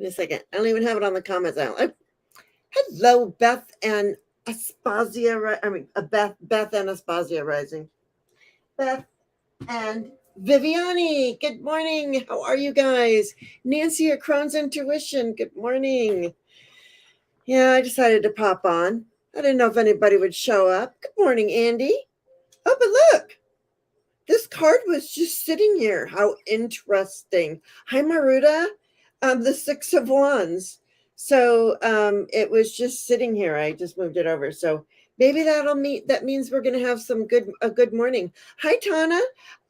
Give me a second. I don't even have it on the comments. Hello, Beth and Aspasia. Beth and Aspasia Rising. Beth and Viviani, good morning. How are you guys? Nancy at Crohn's Intuition, good morning. Yeah, I decided to pop on. I didn't know if anybody would show up. Good morning, Andy. Oh, but look, this card was just sitting here. How interesting. Hi, Maruda. The Six of Wands. So it was just sitting here. I just moved it over. So maybe that means we're gonna have a good morning. Hi, Tana.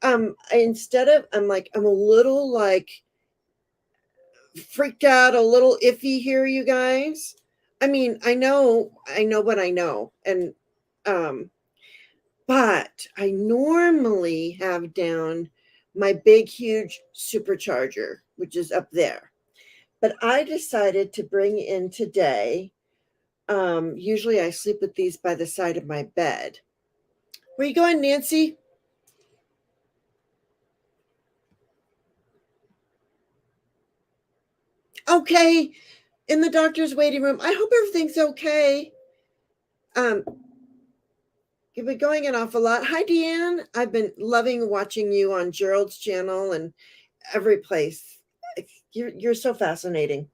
I'm a little like freaked out, a little iffy here, you guys. I mean, I know what I know, and but I normally have down my big, huge supercharger, which is up there. But I decided to bring in today. Usually I sleep with these by the side of my bed. Where you going, Nancy? Okay, in the doctor's waiting room. I hope everything's okay. You've been going an awful lot. Hi, Deanne. I've been loving watching you on Gerald's channel and every place. You're so fascinating.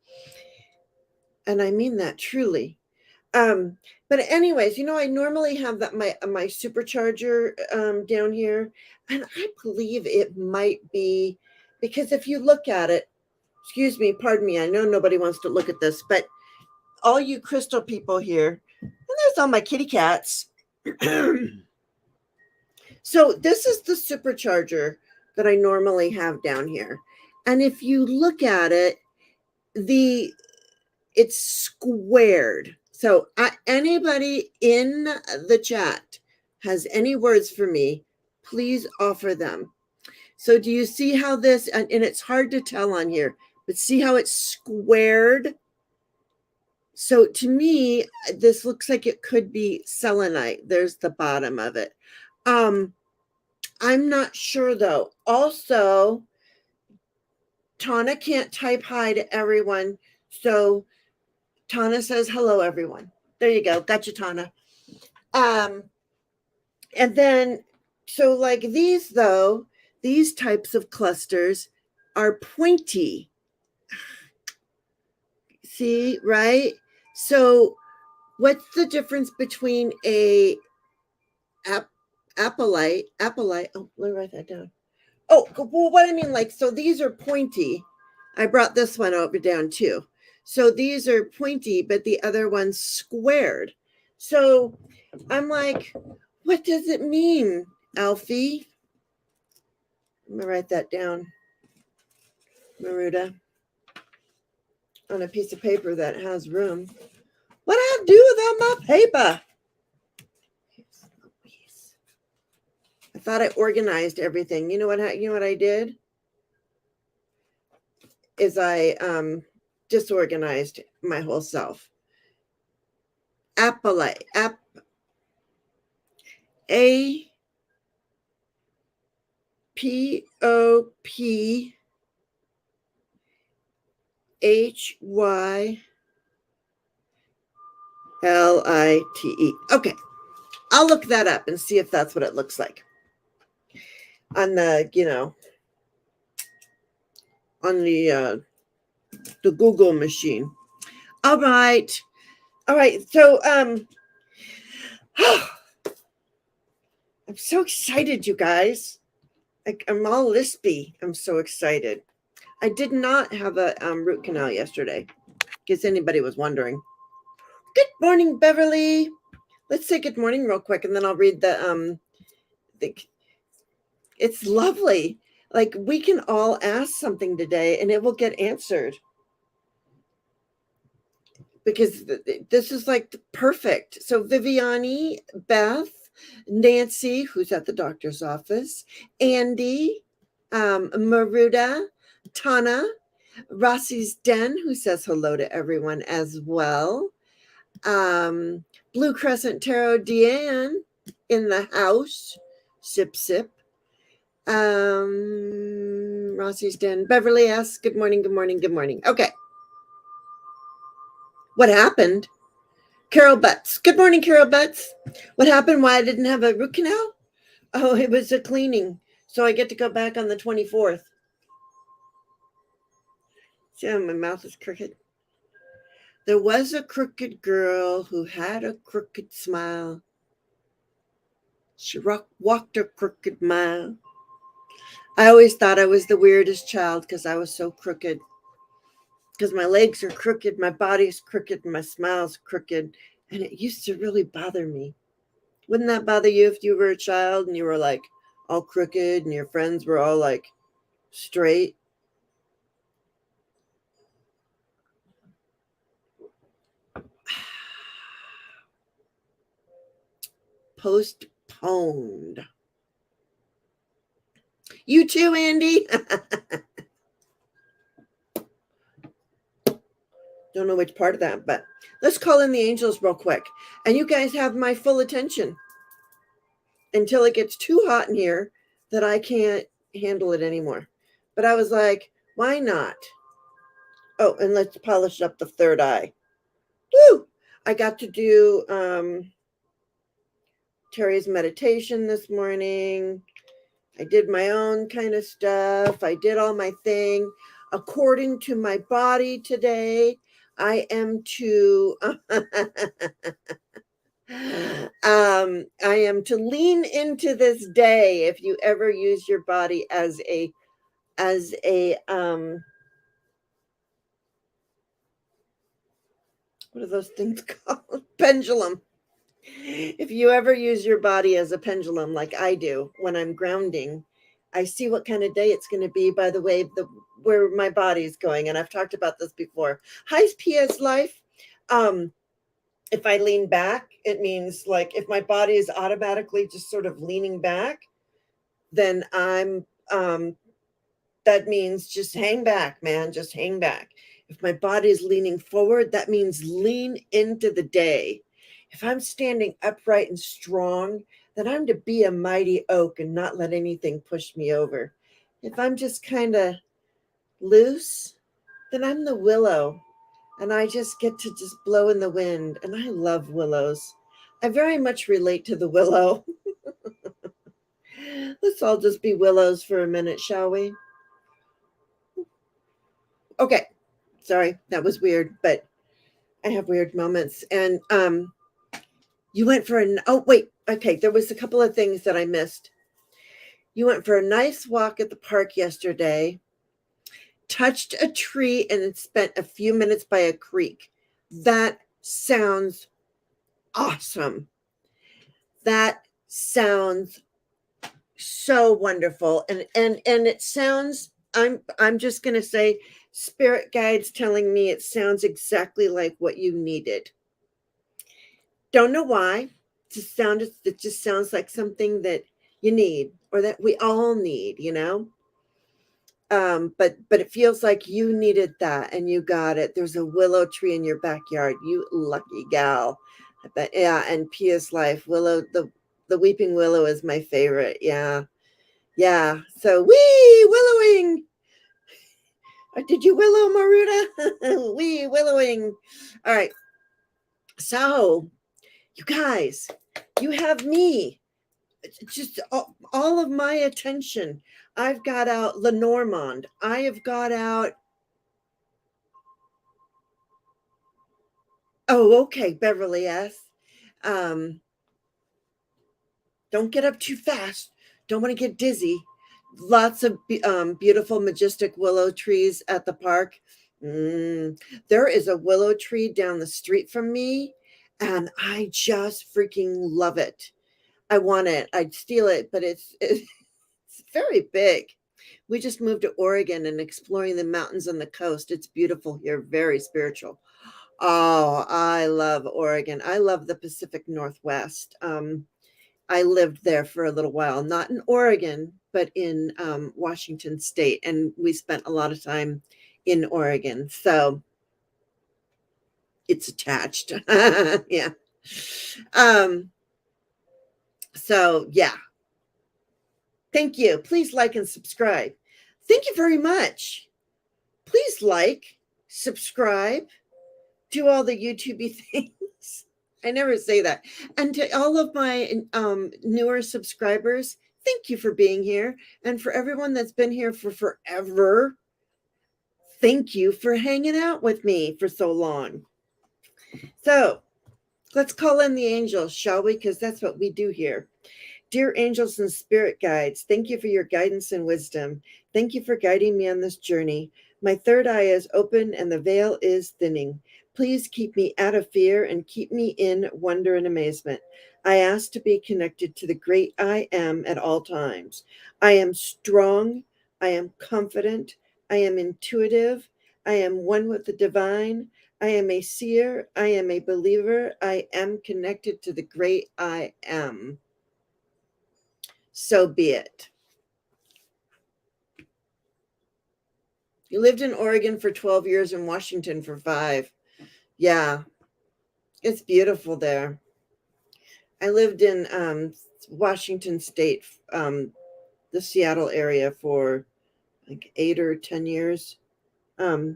And I mean that truly. But anyways, I normally have that my supercharger down here, and I believe it might be because if you look at it, excuse me, pardon me, I know nobody wants to look at this, but all you crystal people here, and there's all my kitty cats. So this is the supercharger that I normally have down here. And if you look at it, it's squared. So anybody in the chat has any words for me, please offer them. So do you see how this, and it's hard to tell on here, but see how it's squared? So to me, this looks like it could be selenite. There's the bottom of it. I'm not sure though. Also, Tana can't type hi to everyone. So Tana says, hello, everyone. There you go. Gotcha, Tana. And then, so like these though, these types of clusters are pointy. See, right? So what's the difference between a apolite? Oh, let me write that down. Oh, well, what I mean, like, so these are pointy. I brought this one over down too. So these are pointy, but the other one's squared. So I'm like, what does it mean, Alfie? I'm gonna write that down, Maruda, on a piece of paper that has room. What do I do without my paper? I thought I organized everything. You know what I did? Is I disorganized my whole self. Apolite. A P O P H Y L I T E. Okay. I'll look that up and see if that's what it looks like on the, on the Google machine. All right. So, I'm so excited, you guys. I'm all lispy. I'm so excited. I did not have a root canal yesterday, in case anybody was wondering. Good morning, Beverly. Let's say good morning real quick, and then I'll read the it's lovely. Like, we can all ask something today, and it will get answered. Because this is like perfect. So Viviani, Beth, Nancy, who's at the doctor's office, Andy, Maruda, Tana, Rossi's Den, who says hello to everyone as well. Blue Crescent Tarot, Deanne in the house. Sip, sip. Rossi's Den. Beverly asks, good morning, good morning, good morning. Okay. What happened? Carol Butts. Good morning, Carol Butts. What happened? Why I didn't have a root canal? Oh, it was a cleaning. So I get to go back on the 24th. See how my mouth is crooked? There was a crooked girl who had a crooked smile. She walked a crooked mile. I always thought I was the weirdest child because I was so crooked. Because my legs are crooked, my body's crooked, and my smile's crooked. And it used to really bother me. Wouldn't that bother you if you were a child and you were like all crooked and your friends were all like straight? Postponed. You too, Andy. Don't know which part of that, but let's call in the angels real quick. And you guys have my full attention until it gets too hot in here that I can't handle it anymore. But I was like, why not? Oh, and let's polish up the third eye. Woo! I got to do Terry's meditation this morning. I did my own kind of stuff. I did all my thing according to my body today. I am to I am to lean into this day. If you ever use your body as a what are those things called? Pendulum. If you ever use your body as a pendulum like I do when I'm grounding, I see what kind of day it's going to be by the way where my body's going. And I've talked about this before. Hi, PS Life. If I lean back, it means like if my body is automatically just sort of leaning back, then I'm that means just hang back, man. Just hang back. If my body is leaning forward, that means lean into the day. If I'm standing upright and strong, then I'm to be a mighty oak and not let anything push me over. If I'm just kind of loose, then I'm the willow and I just get to just blow in the wind. And I love willows. I very much relate to the willow. Let's all just be willows for a minute, shall we? Okay. Sorry, that was weird, but I have weird moments. And you went for there was a couple of things that I missed. You went for a nice walk at the park yesterday, touched a tree, and then spent a few minutes by a creek. That sounds awesome. That sounds so wonderful. And it sounds, I'm just going to say, spirit guides telling me it sounds exactly like what you needed. Don't know why. It just sounds like something that you need or that we all need, you know? But it feels like you needed that and you got it. There's a willow tree in your backyard. You lucky gal. I bet, yeah, and Pia's Life. Willow, the weeping willow is my favorite. Yeah. Yeah. So willowing. Did you willow, Maruta? Willowing. All right. So you guys, you have me. Just all of my attention. I've got out Lenormand. I have got out. Oh, okay, Beverly S. Don't get up too fast. Don't want to get dizzy. Lots of beautiful, majestic willow trees at the park. There is a willow tree down the street from me, and I just freaking love it. I want it. I'd steal it, but it's very big. We just moved to Oregon and exploring the mountains and the coast. It's beautiful here, very spiritual. Oh, I love Oregon. I love the Pacific Northwest. I lived there for a little while, not in Oregon, but in Washington State. And we spent a lot of time in Oregon. So it's attached. Yeah. So, yeah. Thank you. Please like and subscribe. Thank you very much. Please like, subscribe, do all the YouTubey things. I never say that. And to all of my newer subscribers, thank you for being here. And for everyone that's been here for forever, thank you for hanging out with me for so long. So let's call in the angels, shall we? Because that's what we do here. Dear angels and spirit guides, thank you for your guidance and wisdom. Thank you for guiding me on this journey. My third eye is open and the veil is thinning. Please keep me out of fear and keep me in wonder and amazement. I ask to be connected to the great I am at all times. I am strong. I am confident. I am intuitive. I am one with the divine. I am a seer. I am a believer. I am connected to the great I am. So be it. You lived in Oregon for 12 years and Washington for 5. Yeah, it's beautiful there. I lived in Washington State, the Seattle area for like 8 or 10 years. I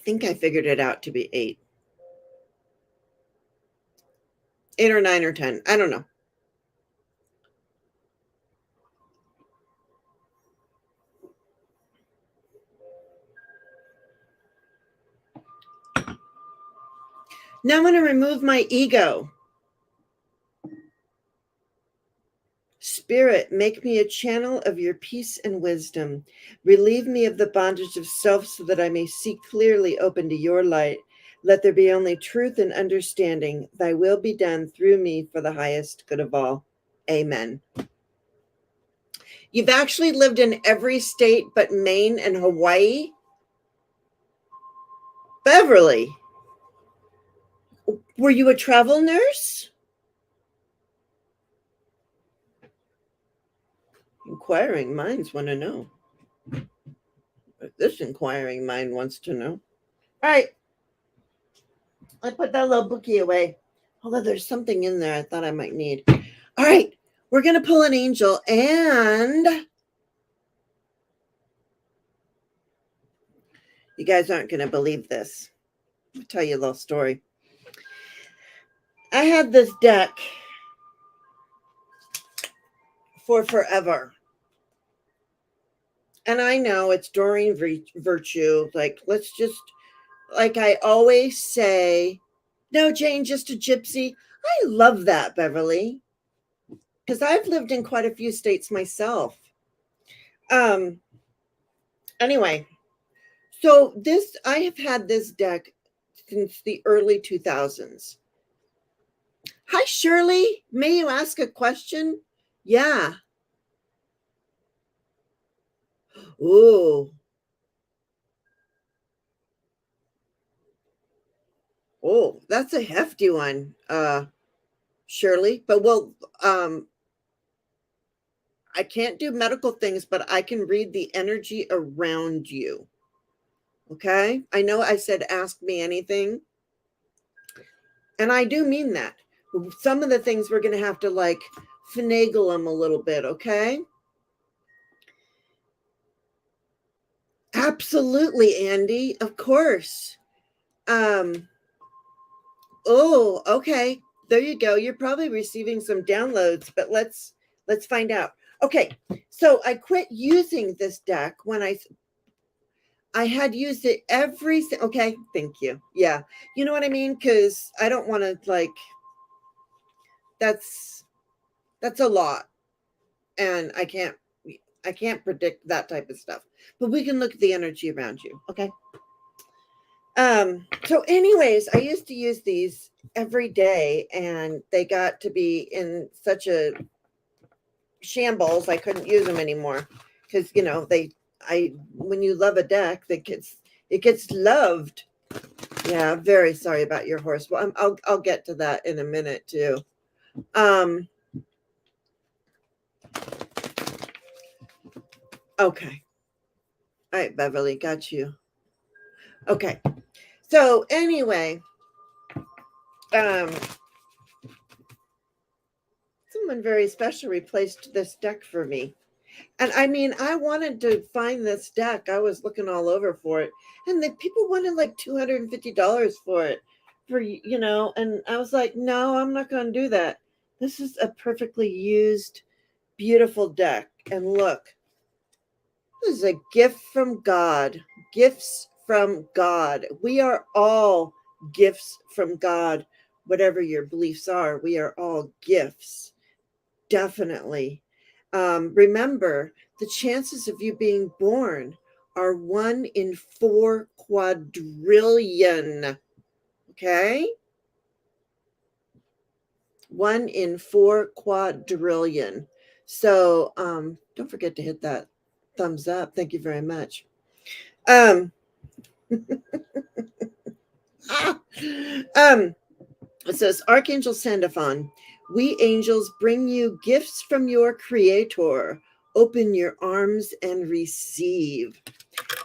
think I figured it out to be 8. 8 or 9 or 10. I don't know. Now I'm going to remove my ego. Spirit, make me a channel of your peace and wisdom. Relieve me of the bondage of self so that I may see clearly open to your light. Let there be only truth and understanding. Thy will be done through me for the highest good of all. Amen. You've actually lived in every state but Maine and Hawaii? Beverly, were you a travel nurse? Inquiring minds want to know. This inquiring mind wants to know. All right. I put that little bookie away. Although there's something in there I thought I might need. All right. We're going to pull an angel, and you guys aren't going to believe this. I'll tell you a little story. I had this deck for forever. And I know it's Doreen Virtue. Like, let's just, like I always say, no, Jane, just a gypsy. I love that, Beverly, because I've lived in quite a few states myself. Anyway, so I have had this deck since the early 2000s. Hi, Shirley. May you ask a question? Yeah. Ooh. Oh, that's a hefty one, Shirley. But I can't do medical things, but I can read the energy around you. Okay? I know I said ask me anything. And I do mean that. Some of the things we're going to have to like finagle them a little bit, okay? Absolutely, Andy. Of course. Oh, okay. There you go. You're probably receiving some downloads, but let's find out. Okay. So I quit using this deck when I had used it okay, thank you. Yeah. You know what I mean? Because I don't want to like that's a lot. And I can't predict that type of stuff. But we can look at the energy around you. Okay. So anyways, I used to use these every day and they got to be in such a shambles I couldn't use them anymore. Because when you love a deck, it gets loved. Yeah, very sorry about your horse. Well, I'll get to that in a minute too. Okay. All right, Beverly, got you. Okay. So anyway, someone very special replaced this deck for me. And I mean, I wanted to find this deck. I was looking all over for it. And the people wanted like $250 for it. And I was like, no, I'm not going to do that. This is a perfectly used, beautiful deck. And look, this is a gift from God. Gifts from God. We are all gifts from God. Whatever your beliefs are, we are all gifts. Definitely. Remember, the chances of you being born are 1 in 4 quadrillion. Okay? 1 in 4 quadrillion. So don't forget to hit that thumbs up. Thank you very much. It says, Archangel Sandophon, we angels bring you gifts from your creator. Open your arms and receive.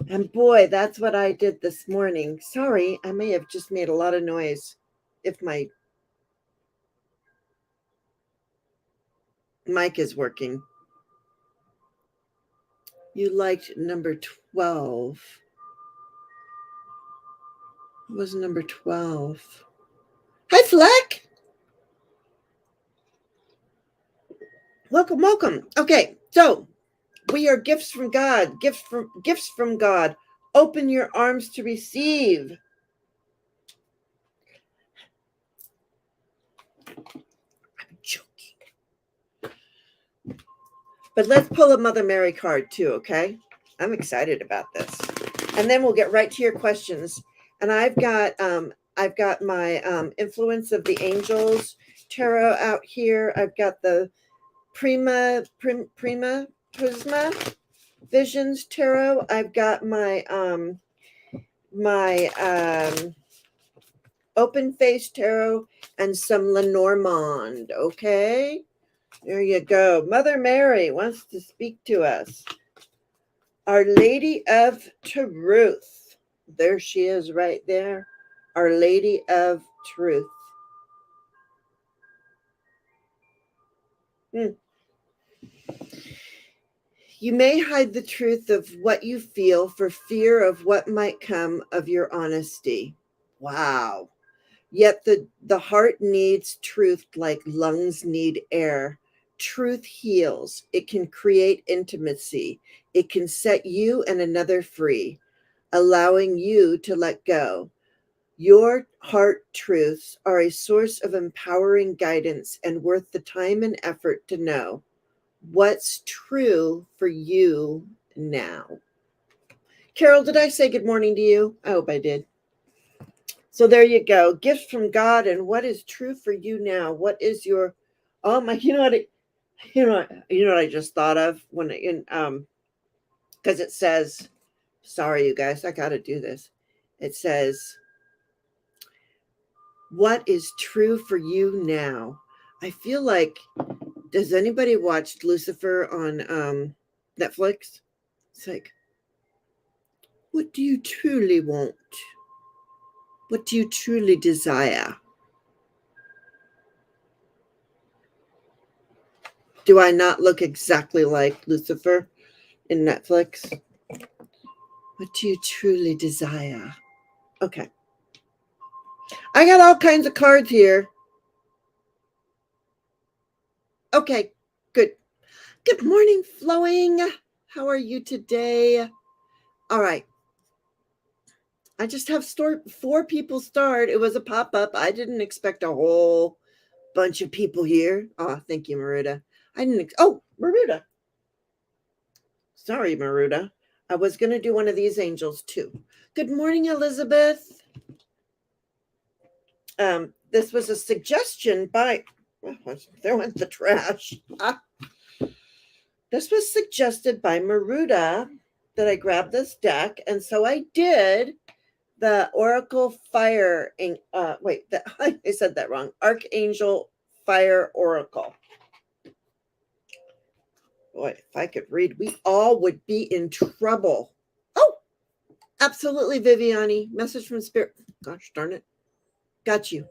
And boy, that's what I did this morning. Sorry, I may have just made a lot of noise if my mic is working. You liked number 12. What was number 12? Hi, Fleck. Welcome, welcome. Okay, so we are gifts from God, gifts from God. Open your arms to receive. I'm joking. But let's pull a Mother Mary card too, okay? I'm excited about this. And then we'll get right to your questions. And I've got my Influence of the Angels tarot out here. I've got the Prima Prisma Visions tarot. I've got my Open Face tarot and some Lenormand. Okay, there you go. Mother Mary wants to speak to us. Our Lady of Truth. There she is right there. Our Lady of Truth. You may hide the truth of what you feel for fear of what might come of your honesty. Wow. Yet the heart needs truth like lungs need air. Truth heals. It can create intimacy. It can set you and another free, allowing you to let go. Your heart truths are a source of empowering guidance and worth the time and effort to know what's true for you now. Carol, did I say good morning to you? I hope I did. So there you go. Gifts from God and what is true for you now. What is your you know what I just thought of when because it says, sorry you guys, I gotta do this. It says, what is true for you now? I feel like, does anybody watch Lucifer on Netflix? It's like, what do you truly want? What do you truly desire? Do I not look exactly like Lucifer in Netflix? What do you truly desire? Okay. I got all kinds of cards here. Okay, good. Good morning, Flowing. How are you today? All right. I just have 4 people start. It was a pop-up. I didn't expect a whole bunch of people here. Oh, thank you, Maruda. Oh, Maruda. Sorry, Maruda. I was going to do one of these angels too. Good morning, Elizabeth. This was a suggestion by, there went the trash. This was suggested by Maruda that I grab this deck. And so I did the Oracle Fire. I said that wrong. Archangel Fire Oracle. Boy, if I could read, we all would be in trouble. Oh, absolutely, Viviani. Message from Spirit. Gosh darn it. Got you.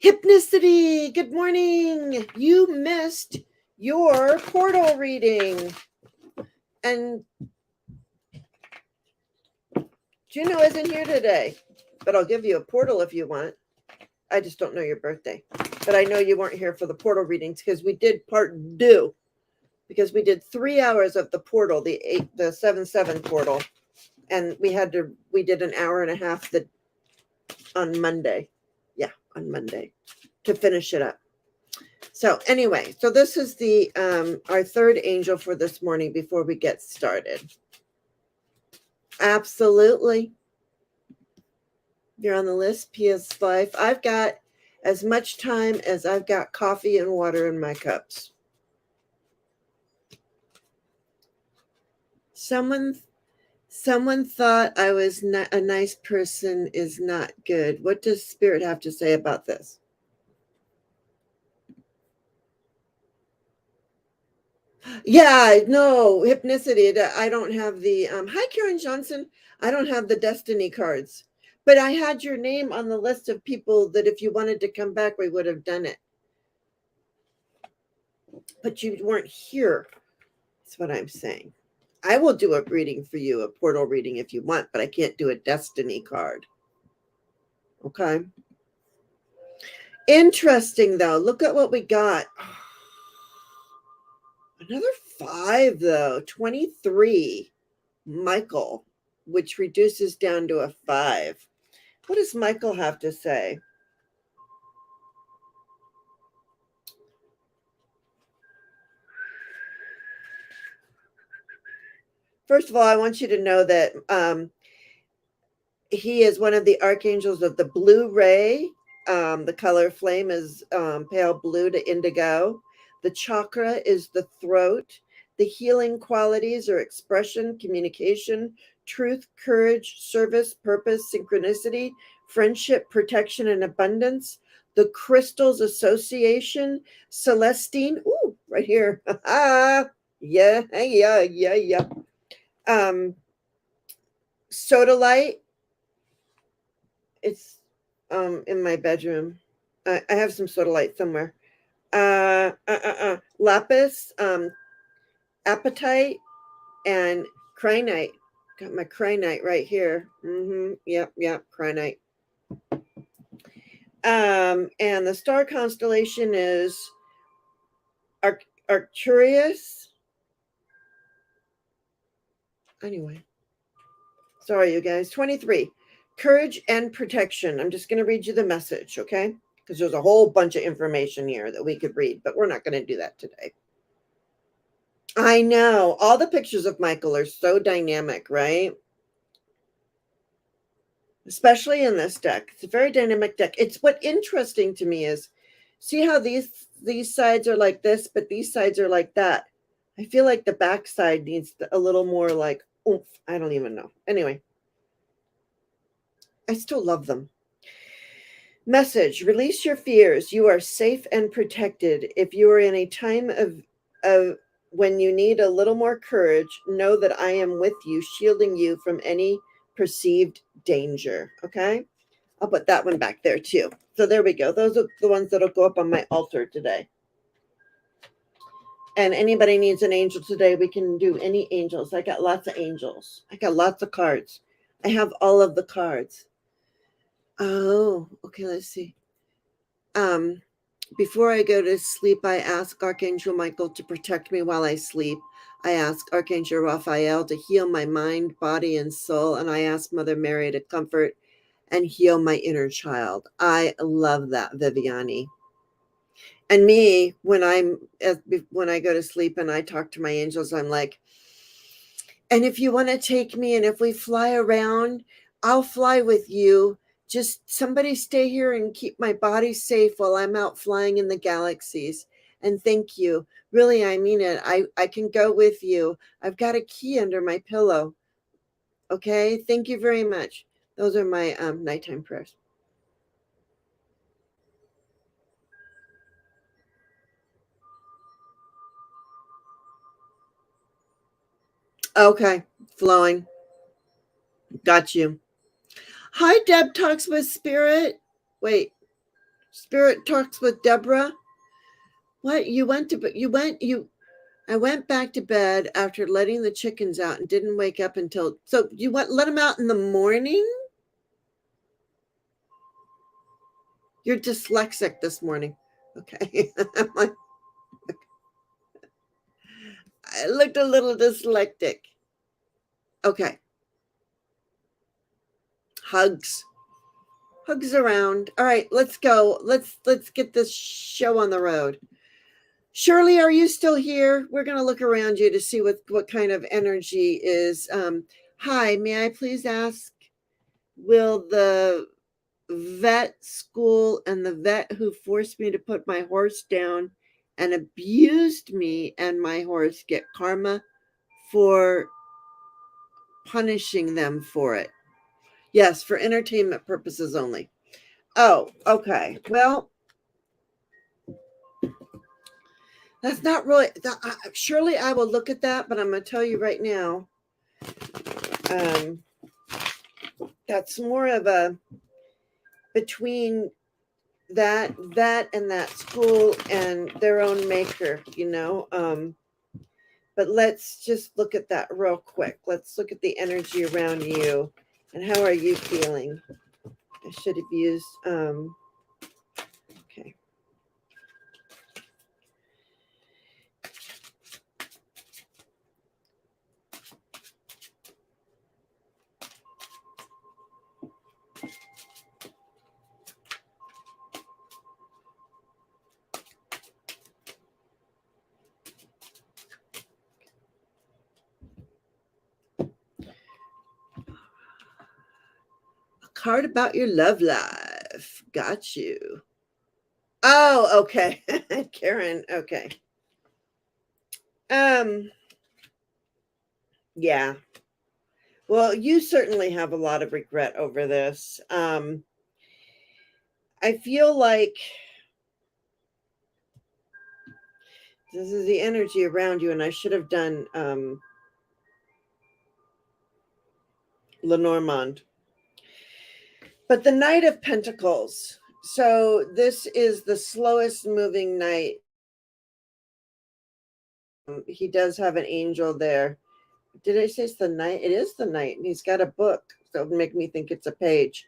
Hypnicity. Good morning. You missed your portal reading. And Juno isn't here today, but I'll give you a portal if you want. I just don't know your birthday. But I know you weren't here for the portal readings because we did part 2. Because we did 3 hours of the portal, the 7/7 portal. And we did an hour and a half on Monday. Yeah, on Monday to finish it up. So anyway, so this is the our third angel for this morning before we get started. Absolutely. You're on the list, PS5. I've got as much time as I've got coffee and water in my cups. Someone thought I was not a nice person is not good. What does Spirit have to say about this? Yeah, no, hypnicity. I don't have the hi Karen Johnson. I don't have the destiny cards. But I had your name on the list of people that if you wanted to come back, we would have done it. But you weren't here. That's what I'm saying. I will do a reading for you, a portal reading if you want, but I can't do a destiny card. Okay. Interesting, though. Look at what we got. Another 5, though. 23. Michael, which reduces down to a 5. What does Michael have to say? First of all, I want you to know that he is one of the archangels of the blue ray. The color flame is pale blue to indigo. The chakra is the throat. The healing qualities are expression, communication, truth, courage, service, purpose, synchronicity, friendship, protection, and abundance. The crystals association, Celestine. Ooh, right here. Yeah. Sodalite. It's in my bedroom. I have some sodalite somewhere. Lapis, apatite, and kyanite. Got my kyanite right here. Yep, kyanite. And the star constellation is Arcturus. Anyway, sorry, you guys. 23. Courage and protection. I'm just going to read you the message, okay? Because there's a whole bunch of information here that we could read, but we're not going to do that today. I know. All the pictures of Michael are so dynamic, right? Especially in this deck. It's a very dynamic deck. It's what interesting to me is, see how these sides are like this, but these sides are like that. I feel like the back side needs a little more like oomph. I don't even know. Anyway, I still love them. Message: release your fears. You are safe and protected. If you are in a time of when you need a little more courage, know that I am with you, shielding you from any perceived danger. Okay, I'll put that one back there too. So there we go. Those are the ones that'll go up on my altar today. And anybody needs an angel today, we can do any angels. I got lots of angels. I got lots of cards. I have all of the cards. Oh, okay, let's see. Before I go to sleep, I ask Archangel Michael to protect me while I sleep. I ask Archangel Raphael to heal my mind, body, and soul. And I ask Mother Mary to comfort and heal my inner child. I love that, Viviani. And me, when I go to sleep and I talk to my angels, I'm like, and if you want to take me and if we fly around, I'll fly with you. Just somebody stay here and keep my body safe while I'm out flying in the galaxies. And thank you. Really, I mean it. I can go with you. I've got a key under my pillow. Okay. Thank you very much. Those are my nighttime prayers. Okay. Flowing. Got you. Hi, Deb Talks with Spirit. Wait. Spirit Talks with Deborah. What? You went to, but I went back to bed after letting the chickens out and didn't wake up until, so you let them out in the morning? You're dyslexic this morning. Okay. I'm like, I looked a little dyslexic. Okay. Hugs. Hugs around. All right, let's go. Let's get this show on the road. Shirley, are you still here? We're going to look around you to see what kind of energy is. Hi, may I please ask, will the vet school and the vet who forced me to put my horse down and abused me and my horse get karma for punishing them for it? Yes, for entertainment purposes only. Oh, okay. Well, that's not really, surely I will look at that, but I'm going to tell you right now, that's more of a, between that and that school and their own maker, but let's just look at that real quick. Let's look at the energy around you and how are you feeling? I should have used, okay. Card about your love life. Got you. Oh, okay. Karen, okay. Yeah. Well, you certainly have a lot of regret over this. I feel like this is the energy around you, and I should have done Lenormand. But the Knight of Pentacles. So this is the slowest moving knight. He does have an angel there. Did I say it's the knight? It is the knight. And he's got a book. So it would make me think it's a page.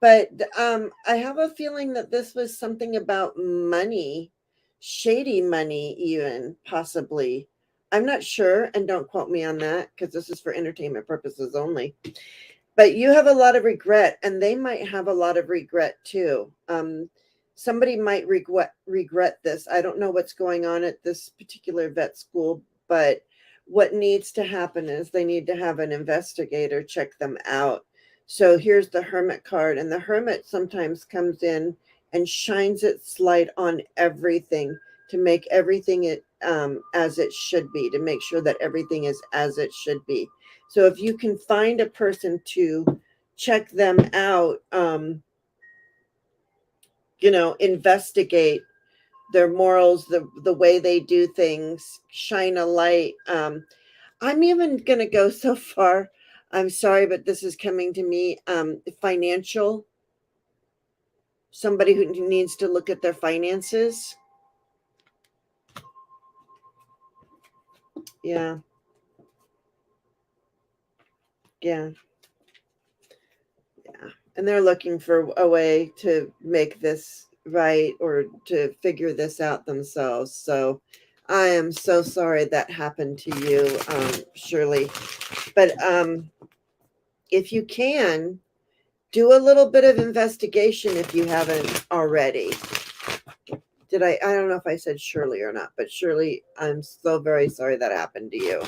But I have a feeling that this was something about money, shady money even, possibly. I'm not sure, and don't quote me on that because this is for entertainment purposes only. But you have a lot of regret, and they might have a lot of regret too. Somebody might regret this. I don't know what's going on at this particular vet school, but what needs to happen is they need to have an investigator check them out. So here's the Hermit card, and the Hermit sometimes comes in and shines its light on everything to make everything as it should be, to make sure that everything is as it should be. So if you can find a person to check them out, investigate their morals, the way they do things, shine a light. I'm even going to go so far. I'm sorry, but this is coming to me. Financial. Somebody who needs to look at their finances. Yeah. Yeah. Yeah. And they're looking for a way to make this right or to figure this out themselves. So I am so sorry that happened to you, Shirley. But if you can, do a little bit of investigation if you haven't already. I don't know if I said Shirley or not, but Shirley, I'm so very sorry that happened to you.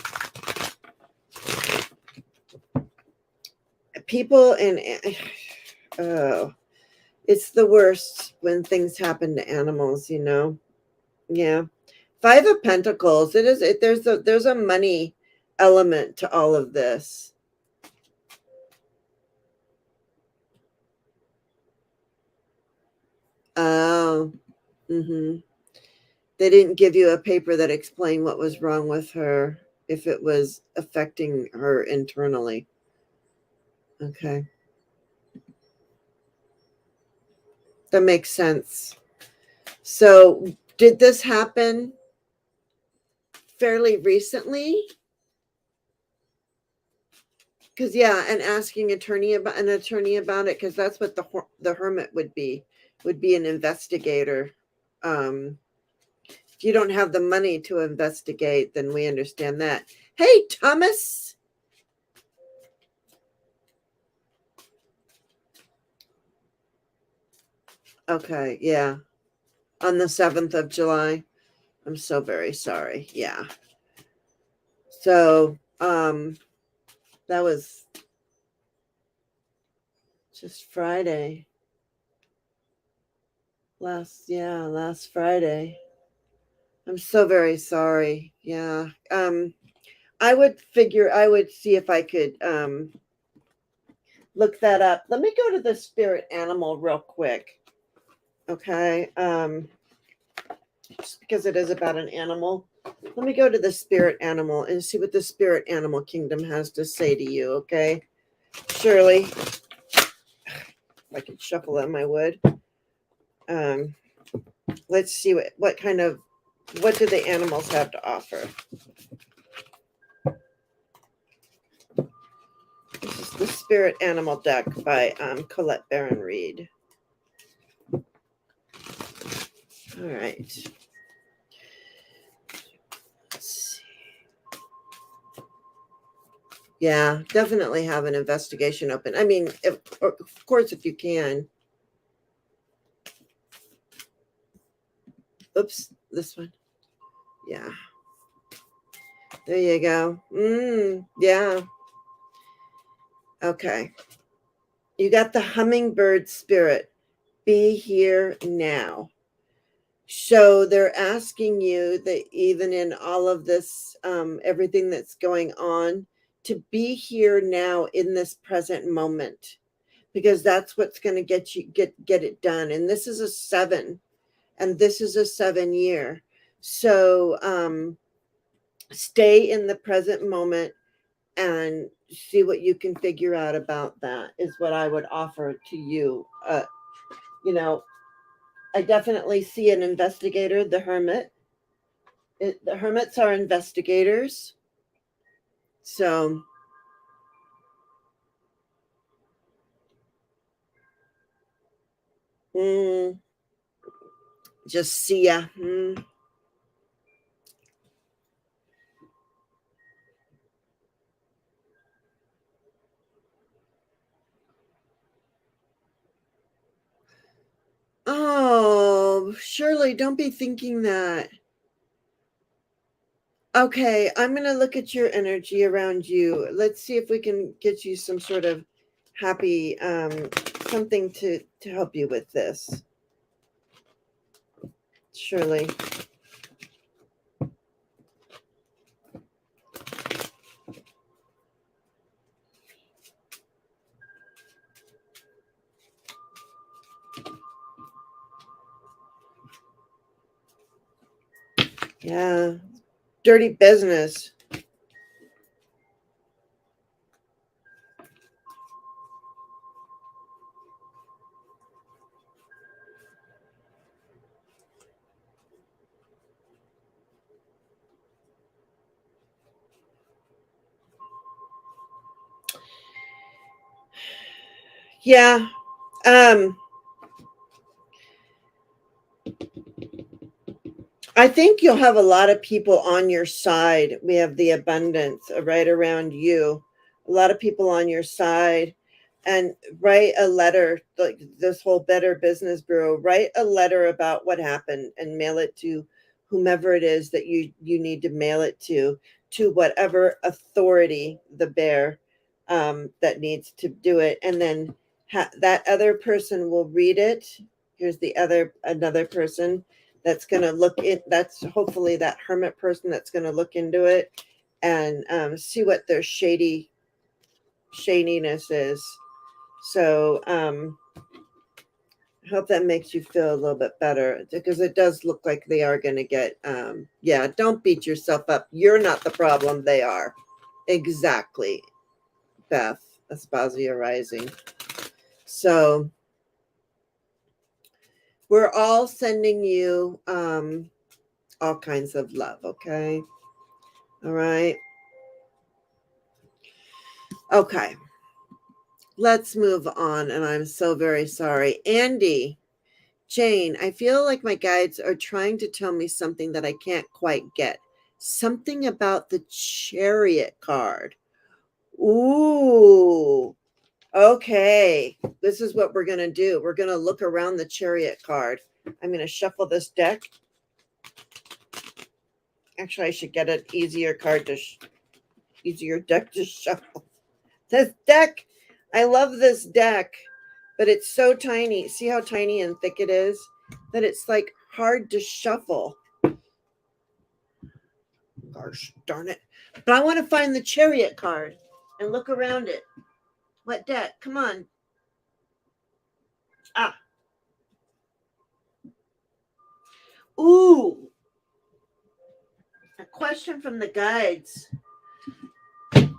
People it's the worst when things happen to animals, Yeah. 5 of Pentacles. There's a money element to all of this. Oh. Mm-hmm. They didn't give you a paper that explained what was wrong with her, if it was affecting her internally. Okay. That makes sense. So Did this happen fairly recently? Because yeah, and asking an attorney about it, because that's what the hermit would be an investigator. If you don't have the money to investigate, then we understand that. Hey, Thomas. Okay, yeah. On the 7th of July. I'm so very sorry. Yeah. So, that was just Friday. Last Friday. I'm so very sorry. Yeah. I would see if I could look that up. Let me go to the spirit animal real quick. Okay. Just because it is about an animal. Let me go to the spirit animal and see what the spirit animal kingdom has to say to you, okay? Shirley. If I could shuffle them, I would. Let's see what do the animals have to offer? This is the Spirit Animal deck by Colette Baron Reed. All right. Let's see. Yeah, definitely have an investigation open. I mean, of course, if you can. Oops, this one. Yeah. There you go. Yeah. Okay. You got the hummingbird spirit. Be here now. So they're asking you that even in all of this, everything that's going on, to be here now in this present moment, because that's what's going to get it done. And this is a 7, and this is a 7-year. So stay in the present moment and see what you can figure out about that is what I would offer to you. I definitely see an investigator, the hermit. The hermits are investigators. So just see ya. Oh, Shirley, don't be thinking that. Okay, I'm going to look at your energy around you. Let's see if we can get you some sort of happy, something to help you with this. Shirley. Yeah. Dirty business. Yeah. I think you'll have a lot of people on your side. We have the abundance right around you. A lot of people on your side. And write a letter, like this whole Better Business Bureau, write a letter about what happened and mail it to whomever it is that you need to mail it to whatever authority, the bear, that needs to do it. And then that other person will read it. Here's another person that's going to look in. That's hopefully that hermit person that's going to look into it and see what their shadiness is. So I hope that makes you feel a little bit better, because it does look like they are going to get, yeah, don't beat yourself up. You're not the problem. They are. Exactly. Beth, Aspasia rising. So We're all sending you all kinds of love, okay? All right. Okay. Let's move on. And I'm so very sorry. Andy, Jane, I feel like my guides are trying to tell me something that I can't quite get. Something about the Chariot card. Ooh. Okay. This is what we're going to do. We're going to look around the Chariot card. I'm going to shuffle this deck. Actually, I should get an easier easier deck to shuffle. This deck, I love this deck, but it's so tiny. See how tiny and thick it is? That it's like hard to shuffle. Gosh darn it. But I want to find the Chariot card and look around it. What deck? Come on. Ah. Ooh. A question from the guides.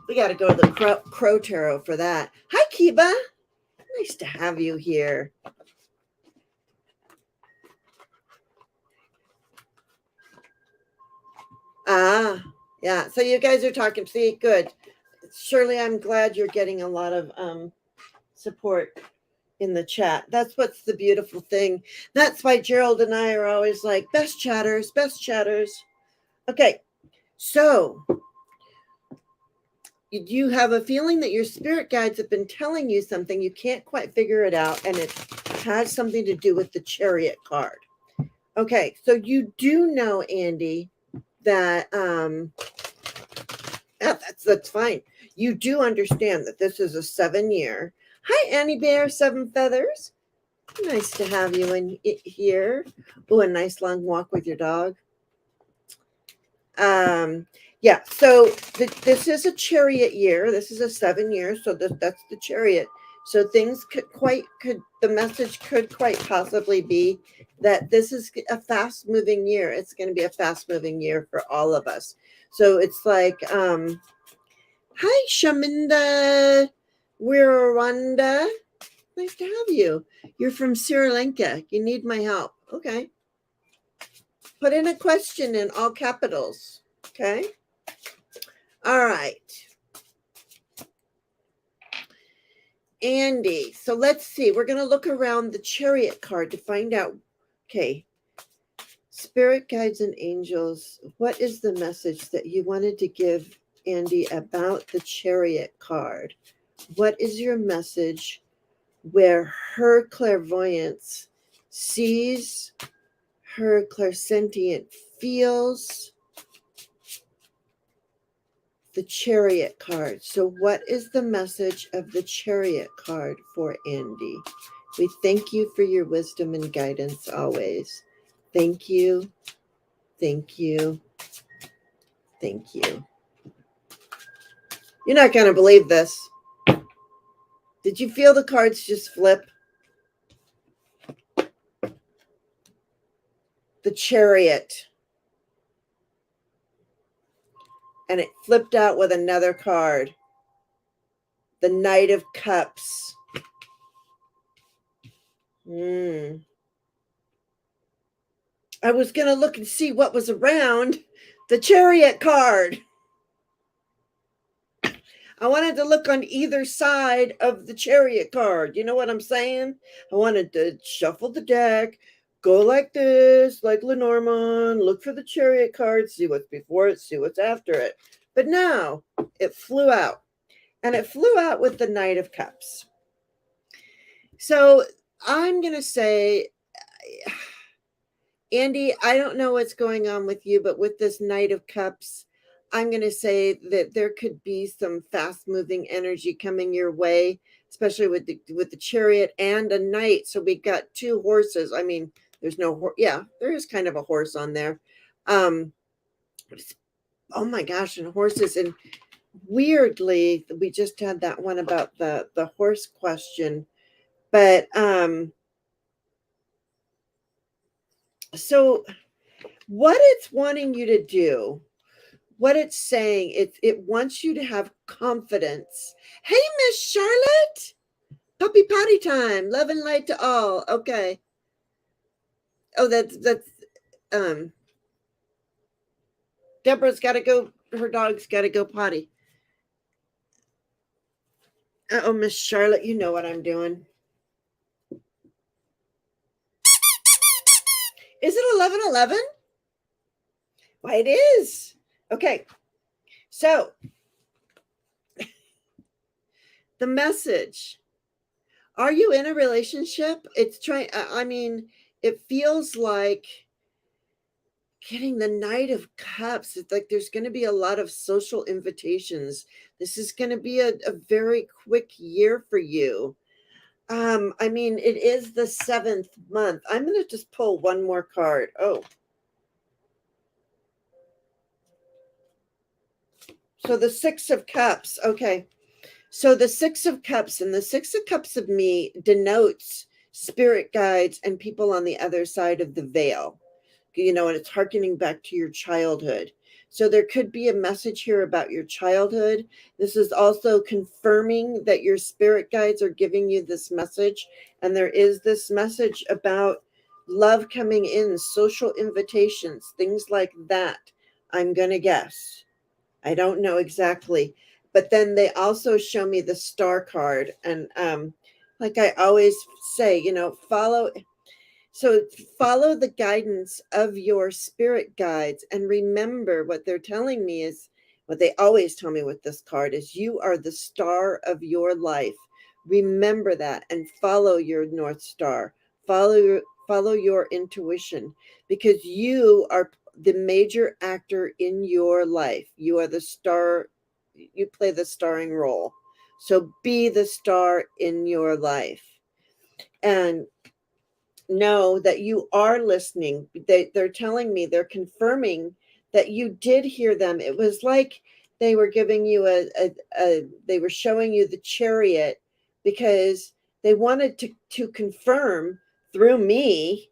We got to go to the Crow Tarot for that. Hi, Kiba. Nice to have you here. Ah, yeah. So you guys are talking. See, good. Shirley, I'm glad you're getting a lot of support in the chat. That's what's the beautiful thing. That's why Gerald and I are always like, best chatters, best chatters. Okay, so you have a feeling that your spirit guides have been telling you something. You can't quite figure it out, and it has something to do with the Chariot card. Okay, so you do know, Andy, that yeah, that's fine. You do understand that this is a 7-year. Hi, Annie Bear, 7 Feathers. Nice to have you in here. Oh, a nice long walk with your dog. Yeah, so this is a Chariot year. This is a 7 year, so that's the Chariot. So things the message could quite possibly be that this is a fast moving year. It's going to be a fast moving year for all of us. So it's like, hi, Shaminda Wirwanda. Nice to have you. You're from Sri Lanka. You need my help. Okay. Put in a question in all capitals. Okay. All right. Andy. So let's see. We're going to look around the Chariot card to find out. Okay. Spirit guides and angels. What is the message that you wanted to give Andy about the Chariot card? What is your message where her clairvoyance sees, her clairsentient feels the Chariot card? So what is the message of the Chariot card for Andy? We thank you for your wisdom and guidance always. Thank you. Thank you. Thank you. You're not going to believe this. Did you feel the cards just flip? The Chariot. And it flipped out with another card. The Knight of Cups. I was going to look and see what was around the Chariot card. I wanted to look on either side of the Chariot card. You know what I'm saying? I wanted to shuffle the deck, go like this, like Lenormand, look for the Chariot card, see what's before it, see what's after it. But no, it flew out. And it flew out with the Knight of Cups. So I'm going to say, Andy, I don't know what's going on with you, but with this Knight of Cups, I'm going to say that there could be some fast-moving energy coming your way, especially with the Chariot and a Knight. So we got 2 horses. I mean, there's no yeah, there is kind of a horse on there. Oh my gosh, and horses. And weirdly, we just had that one about the horse question. But so what it's wanting you to do, what it's saying, it wants you to have confidence. Hey, Miss Charlotte. Puppy potty time. Love and light to all. Okay. Oh, that's um Deborah's got to go. Her dog's got to go potty. Oh, Miss Charlotte, you know what I'm doing. Is it 11:11? Why, it is. Okay. So, the message. Are you in a relationship? It's trying, I mean, it feels like getting the Knight of Cups. It's like there's going to be a lot of social invitations. This is going to be a very quick year for you. I mean, it is the 7th month. I'm going to just pull one more card. Oh. So the 6 of Cups. Okay. So the 6 of Cups, and the 6 of Cups of me denotes spirit guides and people on the other side of the veil. And it's hearkening back to your childhood. So there could be a message here about your childhood. This is also confirming that your spirit guides are giving you this message. And there is this message about love coming in, social invitations, things like that. I'm going to guess. I don't know exactly. But then they also show me the star card. And like I always say, follow the guidance of your spirit guides, and remember what they're telling me is what they always tell me with this card is you are the star of your life. Remember that and follow your North Star. Follow your intuition, because you are the major actor in your life. You are the star. You play the starring role. So be the star in your life. And know that you are listening. They're telling me, they're confirming that you did hear them. It was like they were giving you they were showing you the Chariot, because they wanted to confirm through me,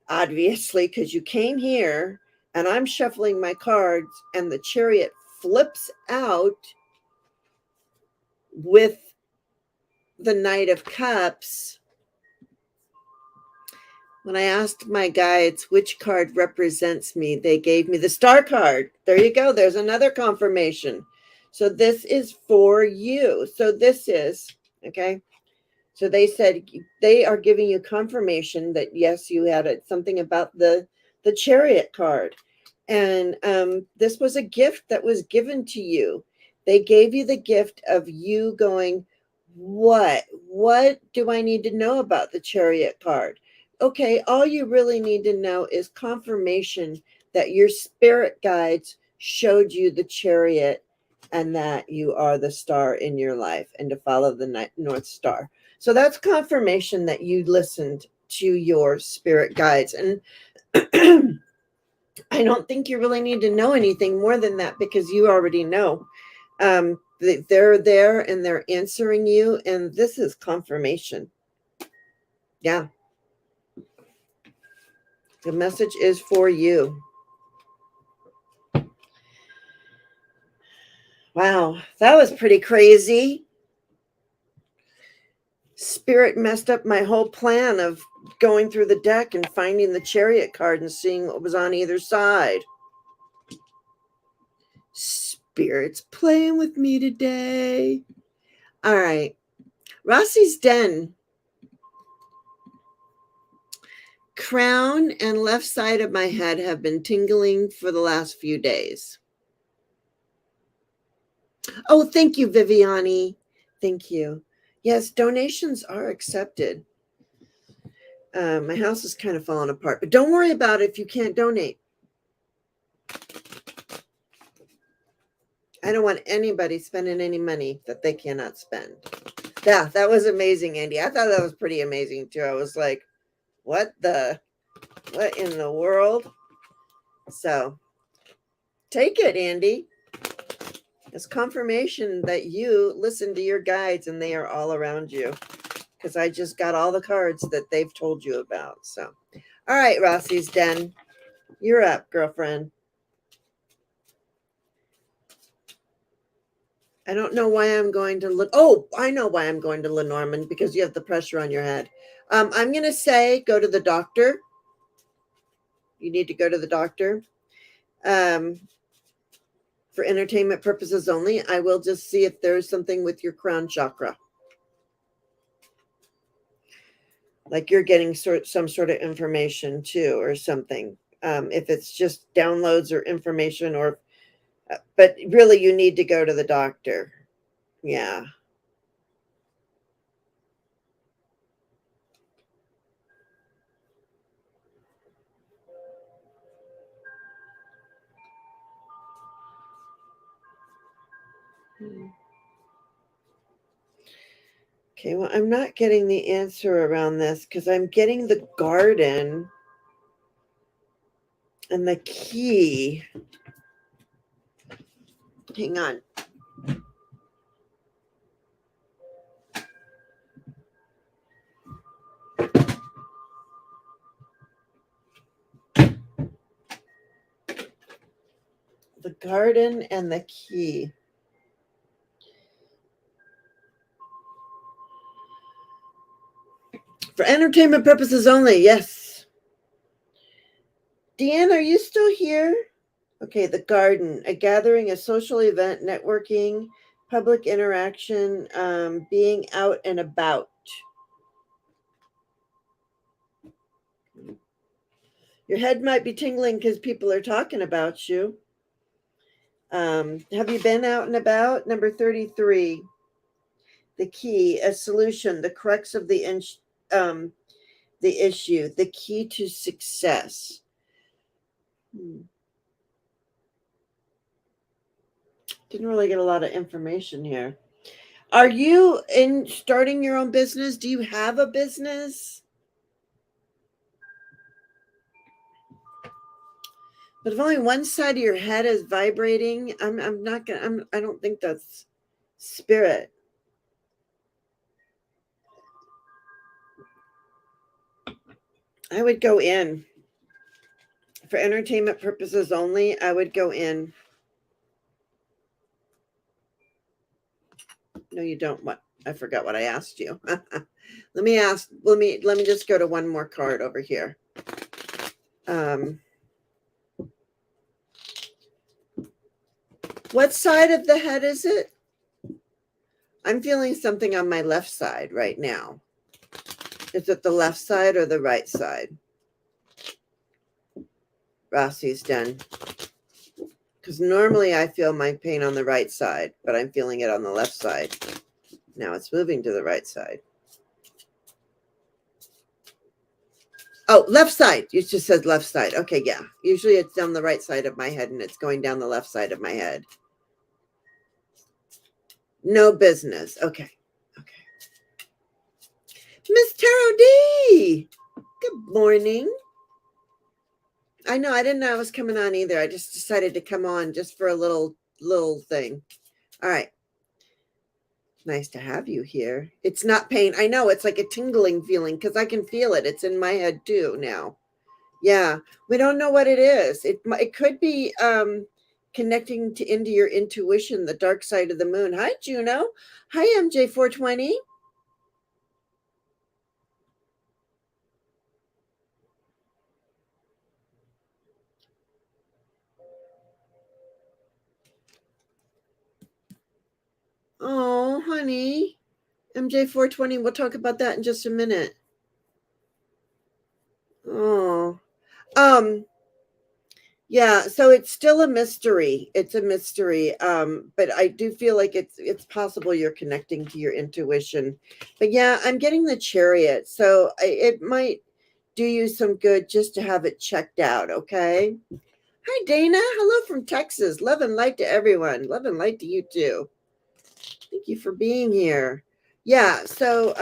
obviously, because you came here and I'm shuffling my cards and the Chariot flips out with the Knight of Cups. When I asked my guides which card represents me, they gave me the star card. There you go. There's another confirmation. So this is for you. So this is, okay. So they said they are giving you confirmation that yes, you had something about the Chariot card. And this was a gift that was given to you. They gave you the gift of you going, what do I need to know about the Chariot card? Okay, all you really need to know is confirmation that your spirit guides showed you the Chariot and that you are the star in your life, and to follow the North Star. So that's confirmation that you listened to your spirit guides. And I don't think you really need to know anything more than that, because you already know. They're there and they're answering you, and this is confirmation. Yeah. The message is for you. Wow, that was pretty crazy. Spirit messed up my whole plan of going through the deck and finding the Chariot card and seeing what was on either side. Spirit's playing with me today. All right. Rossi's Den. Crown and left side of my head have been tingling for the last few days. Oh, thank you, Viviani. Thank you. Yes, donations are accepted. My house is kind of falling apart, but don't worry about it if you can't donate. I don't want anybody spending any money that they cannot spend. Yeah, that was amazing, Andy. I thought that was pretty amazing too. I was like, what in the world? So take it, Andy. It's confirmation that you listen to your guides and they are all around you, because I just got all the cards that they've told you about. So, all right, Rossi's Den, you're up, girlfriend. I don't know why I'm going to oh, I know why I'm going to Lenormand, because you have the pressure on your head. I'm going to say go to the doctor. You need to go to the doctor. For entertainment purposes only, I will just see if there's something with your crown chakra. Like you're getting some sort of information too, or something. If it's just downloads or information, but really you need to go to the doctor. Yeah. Okay, well, I'm not getting the answer around this because I'm getting the garden and the key. Hang on. The garden and the key. For entertainment purposes only, yes. Deanne, are you still here? Okay, the garden, a gathering, a social event, networking, public interaction, being out and about. Your head might be tingling because people are talking about you. Have you been out and about? Number 33. The key, a solution, the crux of the issue, the key to success. Didn't really get a lot of information here. Are you in starting your own business? Do you have a business? But if only one side of your head is vibrating, I don't think that's spirit. I would go in. For entertainment purposes only, I would go in. No, you don't. What? I forgot what I asked you. Let me just go to one more card over here. What side of the head is it? I'm feeling something on my left side right now. Is it the left side or the right side? Rossi's done. Because normally I feel my pain on the right side, but I'm feeling it on the left side. Now it's moving to the right side. Oh, left side. You just said left side. Okay, yeah. Usually it's down the right side of my head and it's going down the left side of my head. No business. Okay. Miss Tarot D. Good morning. I know I didn't know I was coming on either. I just decided to come on just for a little thing. All right. Nice to have you here. It's not pain. I know it's like a tingling feeling because I can feel it. It's in my head too now. Yeah. We don't know what it is. It could be connecting into your intuition, the dark side of the moon. Hi, Juno. Hi, MJ420. Oh, honey. MJ420, we'll talk about that in just a minute. Oh. Yeah, so it's still a mystery. It's a mystery. But I do feel like it's possible you're connecting to your intuition. But yeah, I'm getting the Chariot. So it might do you some good just to have it checked out, okay? Hi, Dana. Hello from Texas. Love and light to everyone. Love and light to you too. Thank you for being here. Yeah, so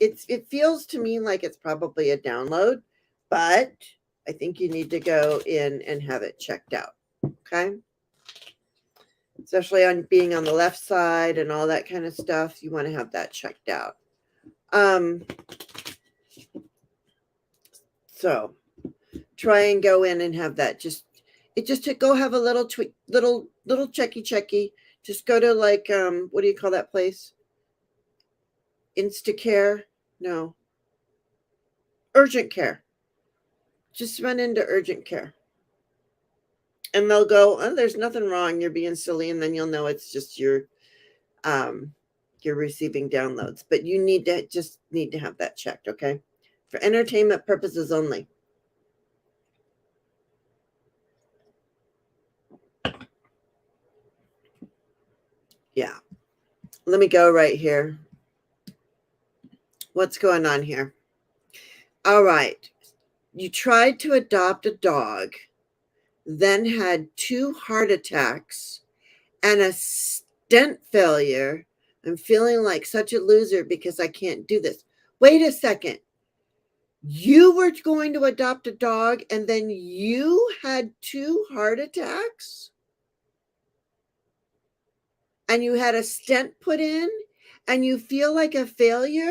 it feels to me like it's probably a download, but I think you need to go in and have it checked out. Okay. Especially on being on the left side and all that kind of stuff. You want to have that checked out. So try and go in and have that just to go have a little little checky. Just go to like, what do you call that place? Instacare? No. Urgent care. just run into urgent care. And they'll go, oh, there's nothing wrong. You're being silly. And then you'll know it's just you're receiving downloads. But you need to have that checked, okay? For entertainment purposes only. Yeah. Let me go right here. What's going on here? All right. You tried to adopt a dog, then had 2 heart attacks and a stent failure. I'm feeling like such a loser because I can't do this. Wait a second. You were going to adopt a dog and then you had 2 heart attacks? And you had a stent put in and you feel like a failure?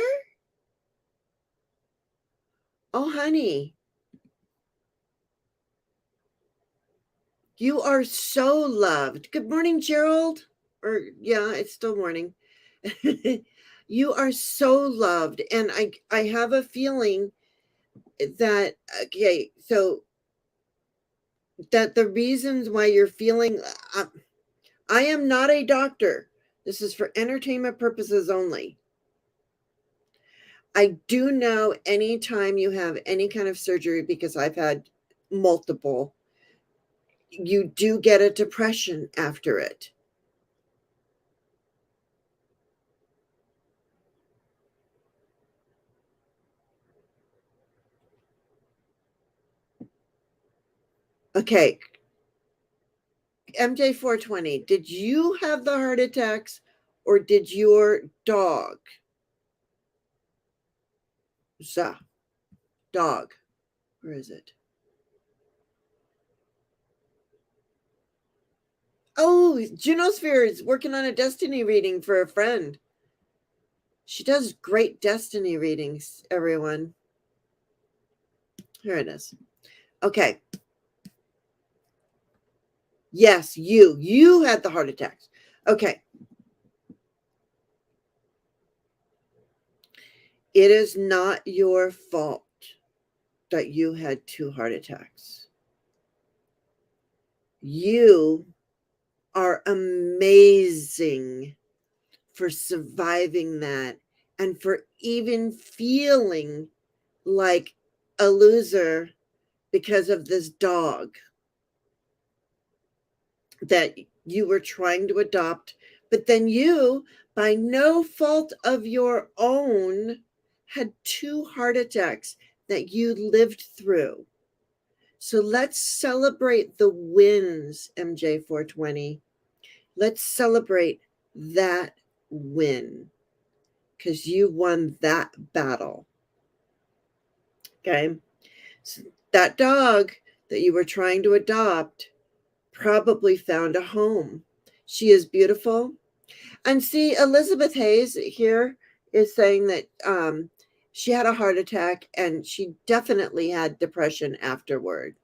Oh, honey. You are so loved. Good morning, Gerald. Or yeah, it's still morning. You are so loved. And I have a feeling that, okay, so that the reasons why you're feeling, I am not a doctor. This is for entertainment purposes only. I do know anytime you have any kind of surgery, because I've had multiple, you do get a depression after it. Okay. MJ420, did you have the heart attacks or did your dog? Dog. Where is it? Oh, Junosphere is working on a destiny reading for a friend. She does great destiny readings, everyone. Here it is. Okay. Yes, you had the heart attacks. Okay. It is not your fault that you had 2 heart attacks. You are amazing for surviving that and for even feeling like a loser because of this dog that you were trying to adopt, but then you, by no fault of your own, had 2 heart attacks that you lived through. So let's celebrate the wins, MJ420. Let's celebrate that win because you won that battle. Okay. So that dog that you were trying to adopt probably found a home. She is beautiful. And see, Elizabeth Hayes here is saying that she had a heart attack and she definitely had depression afterward.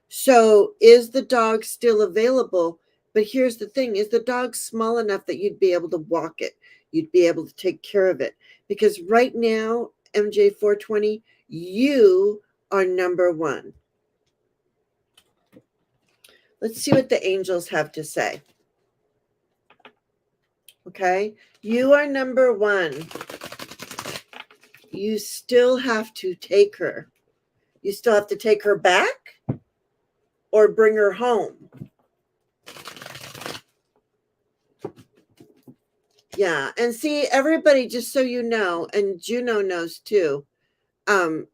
So is the dog still available? But here's the thing, is the dog small enough that you'd be able to walk it? You'd be able to take care of it? Because right now, MJ420, you are number 1. Let's see what the angels have to say. Okay, you are number 1. You still have to take her. You still have to take her back or bring her home. Yeah, and see, everybody, just so you know, and Juno knows too,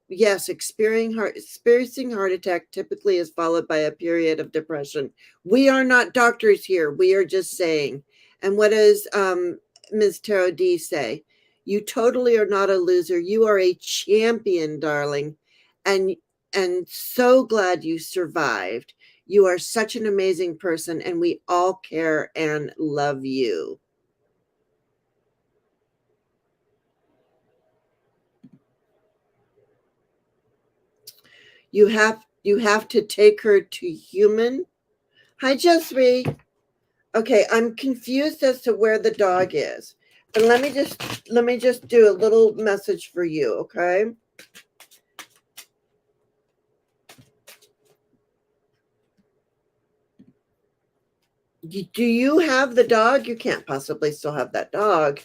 yes, experiencing heart attack typically is followed by a period of depression. We are not doctors here. We are just saying. And what does Ms. Tarot D say? You totally are not a loser. You are a champion, darling. And so glad you survived. You are such an amazing person, and we all care and love you. You have to take her to human. Hi, Jasri. Okay, I'm confused as to where the dog is. And let me just do a little message for you, okay? Do you have the dog? You can't possibly still have that dog.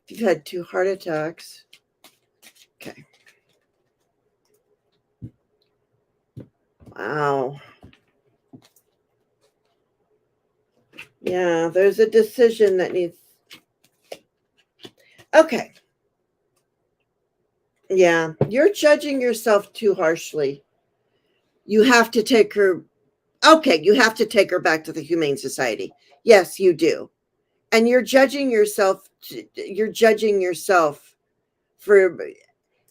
You've had 2 heart attacks. Okay. Wow. Yeah, there's a decision that needs. Okay. Yeah, you're judging yourself too harshly. You have to take her. Okay, you have to take her back to the Humane Society. Yes, you do. And you're judging yourself. You're judging yourself for.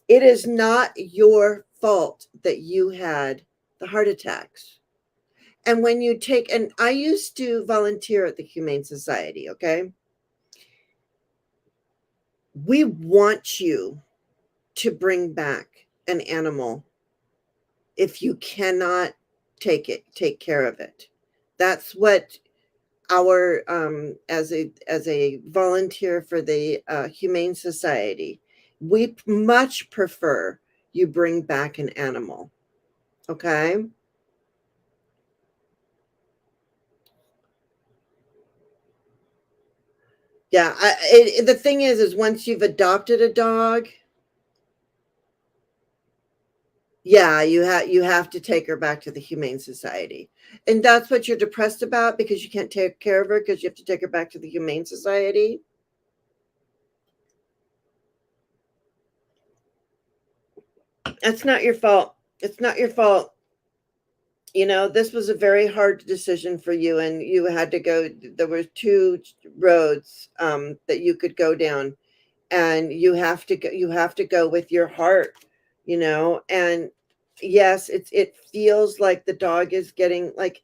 It is not your fault that you had the heart attacks. And when you take, and I used to volunteer at the Humane Society, okay? We want you to bring back an animal if you cannot take care of it. That's what our as a volunteer for the Humane Society, we much prefer you bring back an animal. Okay? Yeah, the thing is once you've adopted a dog, yeah, you have to take her back to the Humane Society. And that's what you're depressed about because you can't take care of her because you have to take her back to the Humane Society. That's not your fault. It's not your fault. You know, this was a very hard decision for you, and you had to go. There were 2 roads that you could go down, and you have to go. You have to go with your heart. You know, and yes, it feels like the dog is getting like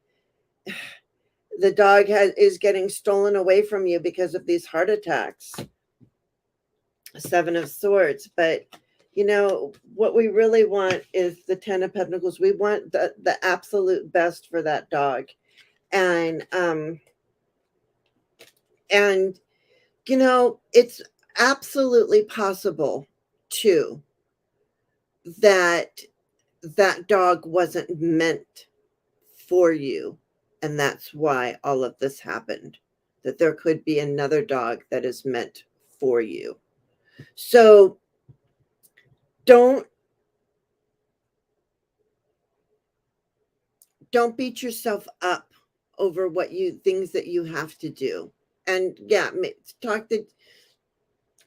the dog is getting stolen away from you because of these heart attacks. 7 of Swords, but you know what we really want is the 10 of Pentacles. We want the absolute best for that dog, and and you know it's absolutely possible too that that dog wasn't meant for you, and that's why all of this happened. That there could be another dog that is meant for you. So don't beat yourself up over what you things that you have to do. And yeah, talk to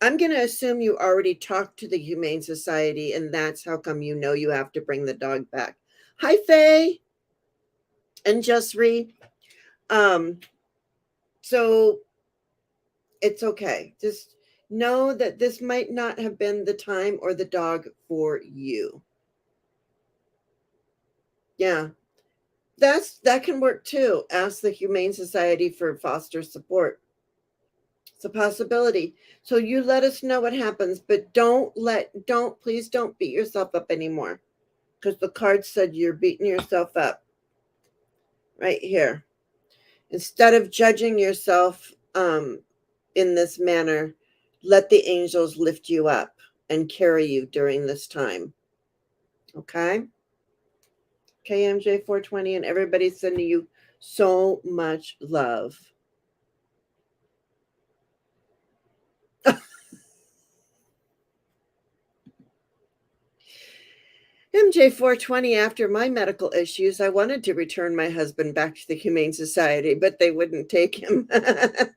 I'm going to assume you already talked to the Humane Society, and that's how come you know you have to bring the dog back. Hi, Faye and Justry. So it's okay. Just know that this might not have been the time or the dog for you. Yeah. That can work too. Ask the Humane Society for foster support. It's a possibility. So you let us know what happens, but please don't beat yourself up anymore. Because the card said you're beating yourself up right here. Instead of judging yourself in this manner, let the angels lift you up and carry you during this time. Okay? KMJ 420, and everybody's sending you so much love. MJ420, after my medical issues, I wanted to return my husband back to the Humane Society, but they wouldn't take him. A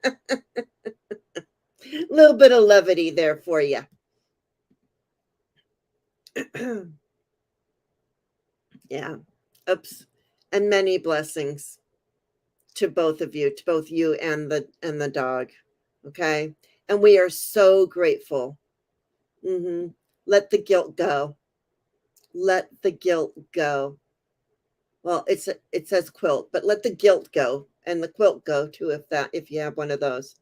little bit of levity there for you. Yeah. Oops. And many blessings to both of you, to both you and the dog. Okay. And we are so grateful. Let the guilt go. Let the guilt go. Well, it says quilt, but let the guilt go and the quilt go too if you have one of those.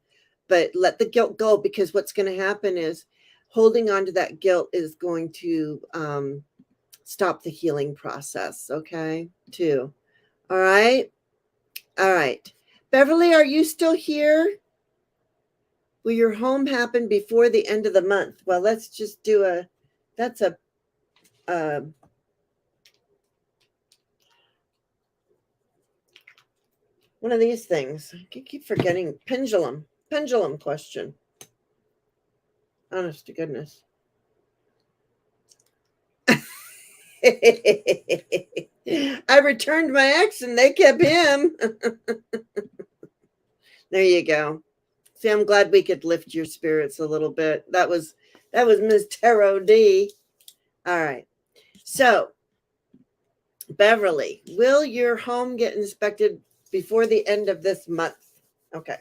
But let the guilt go, because what's going to happen is holding on to that guilt is going to stop the healing process. Okay, too. All right. All right. Beverly, are you still here? Will your home happen before the end of the month? Well, let's just do that's a One of these things. I keep forgetting. Pendulum. Pendulum question. Honest to goodness. I returned my ex and they kept him. There you go. See, I'm glad we could lift your spirits a little bit. That was Ms. Tarot D. All right. So, Beverly, will your home get inspected before the end of this month? Okay.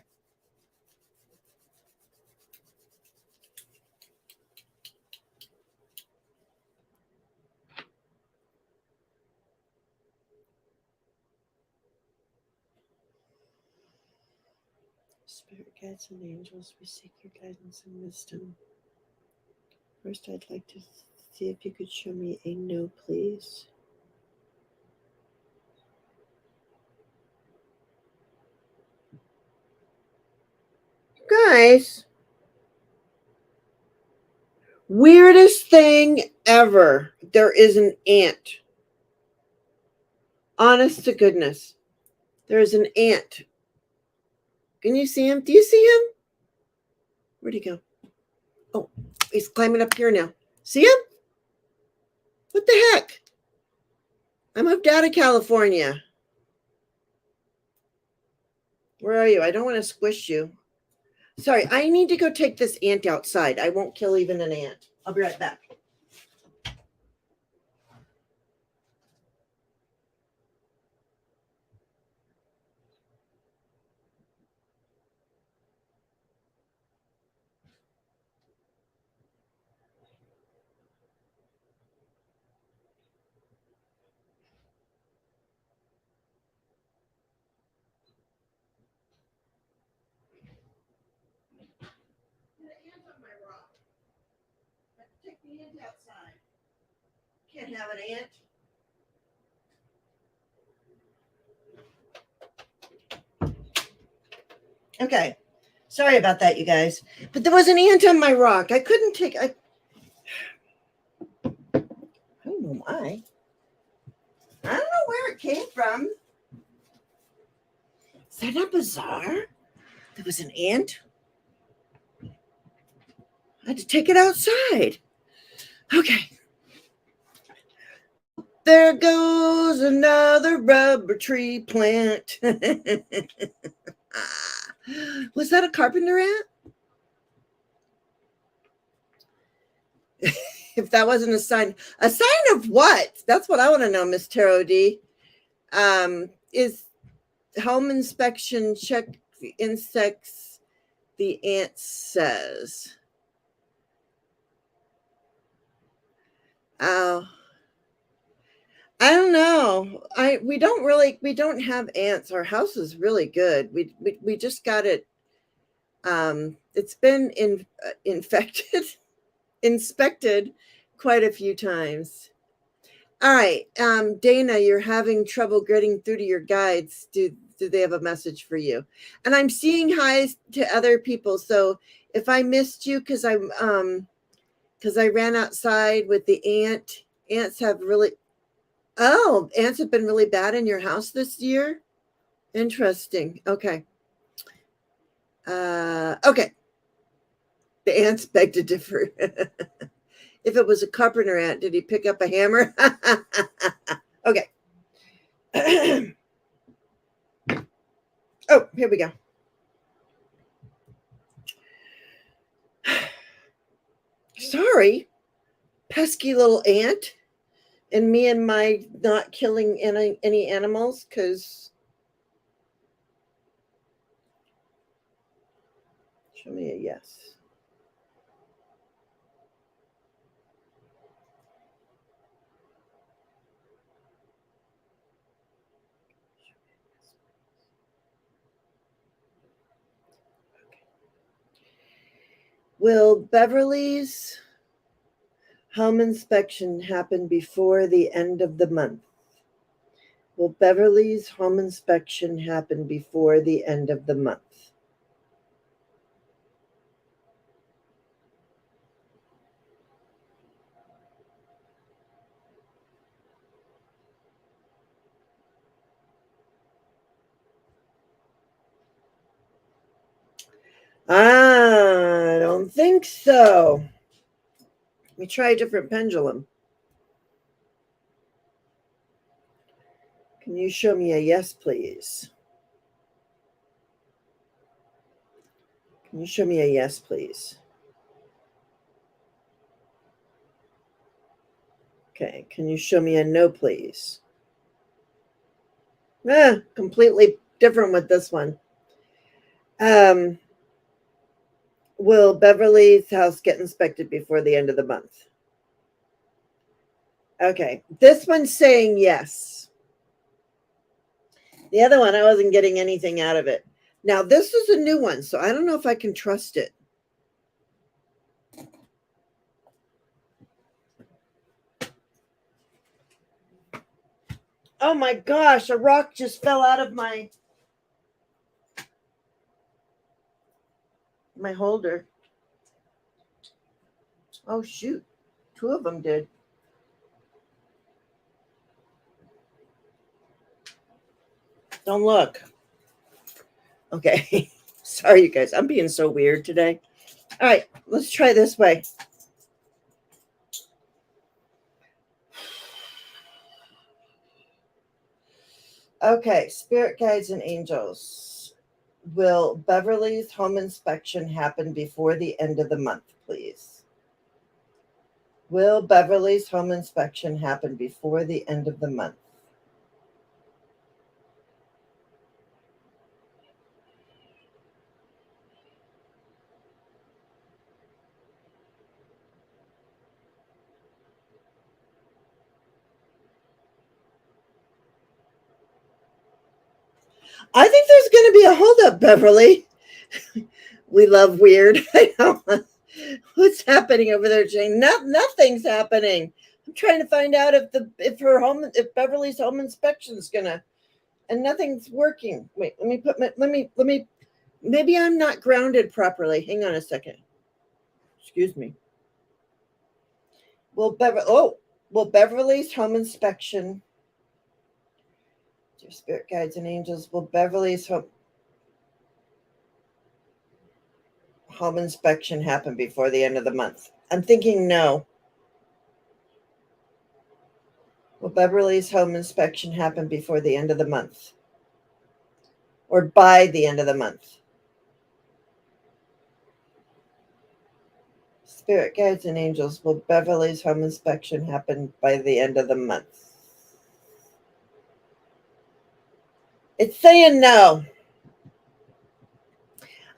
Spirit guides and angels, we seek your guidance and wisdom. First, I'd like to see if you could show me a no, please. Guys, weirdest thing ever. There is an ant. Honest to goodness. There is an ant. Can you see him? Do you see him? Where'd he go? Oh, he's climbing up here now. See him? What the heck? I moved out of California. Where are you? I don't want to squish you. Sorry, I need to go take this ant outside. I won't kill even an ant. I'll be right back. Take the ant outside. Can't have an ant. Okay. Sorry about that, you guys. But there was an ant on my rock. I couldn't take I don't know why. I don't know where it came from. Is that not bizarre? There was an ant. I had to take it outside. Okay. There goes another rubber tree plant. Was that a carpenter ant? If that wasn't a sign of what? That's what I want to know, Miss Tarot D. Is home inspection check the insects, the ant says. Oh, I don't know. We don't have ants. Our house is really good. We just got it. It's been infected, inspected quite a few times. All right, Dana, you're having trouble getting through to your guides. Do they have a message for you? And I'm seeing highs to other people. So if I missed you because I ran outside with the ant, ants have been really bad in your house this year. Interesting. Okay. Okay. The ants beg to differ. If it was a carpenter ant, did he pick up a hammer? Okay. Oh, here we go. Sorry, pesky little ant. And me and my not killing any animals because show me a yes. Will Beverly's home inspection happen before the end of the month? Will Beverly's home inspection happen before the end of the month? I don't think so. Let me try a different pendulum. Can you show me a yes, please? Can you show me a yes, please? Okay. Can you show me a no, please? Completely different with this one. Will Beverly's house get inspected before the end of the month? Okay. This one's saying yes. The other one, I wasn't getting anything out of it. Now, this is a new one, so I don't know if I can trust it. Oh my gosh, a rock just fell out of my holder. Oh shoot, 2 of them did. Don't look. Okay. Sorry, you guys. I'm being so weird today. All right, let's try this way. Okay, spirit guides and angels. Will Beverly's home inspection happen before the end of the month, please? Will Beverly's home inspection happen before the end of the month? I think there's going to be a holdup, Beverly. We love weird. I know. What's happening over there, Jane? Nothing's happening. I'm trying to find out if Beverly's home inspection's gonna, and nothing's working. Wait, maybe I'm not grounded properly. Hang on a second. Excuse me. Will Beverly's home inspection, dear spirit guides and angels, will Beverly's home inspection happen before the end of the month? I'm thinking no. Will Beverly's home inspection happen before the end of the month? Or by the end of the month? Spirit guides and angels, will Beverly's home inspection happen by the end of the month? It's saying no.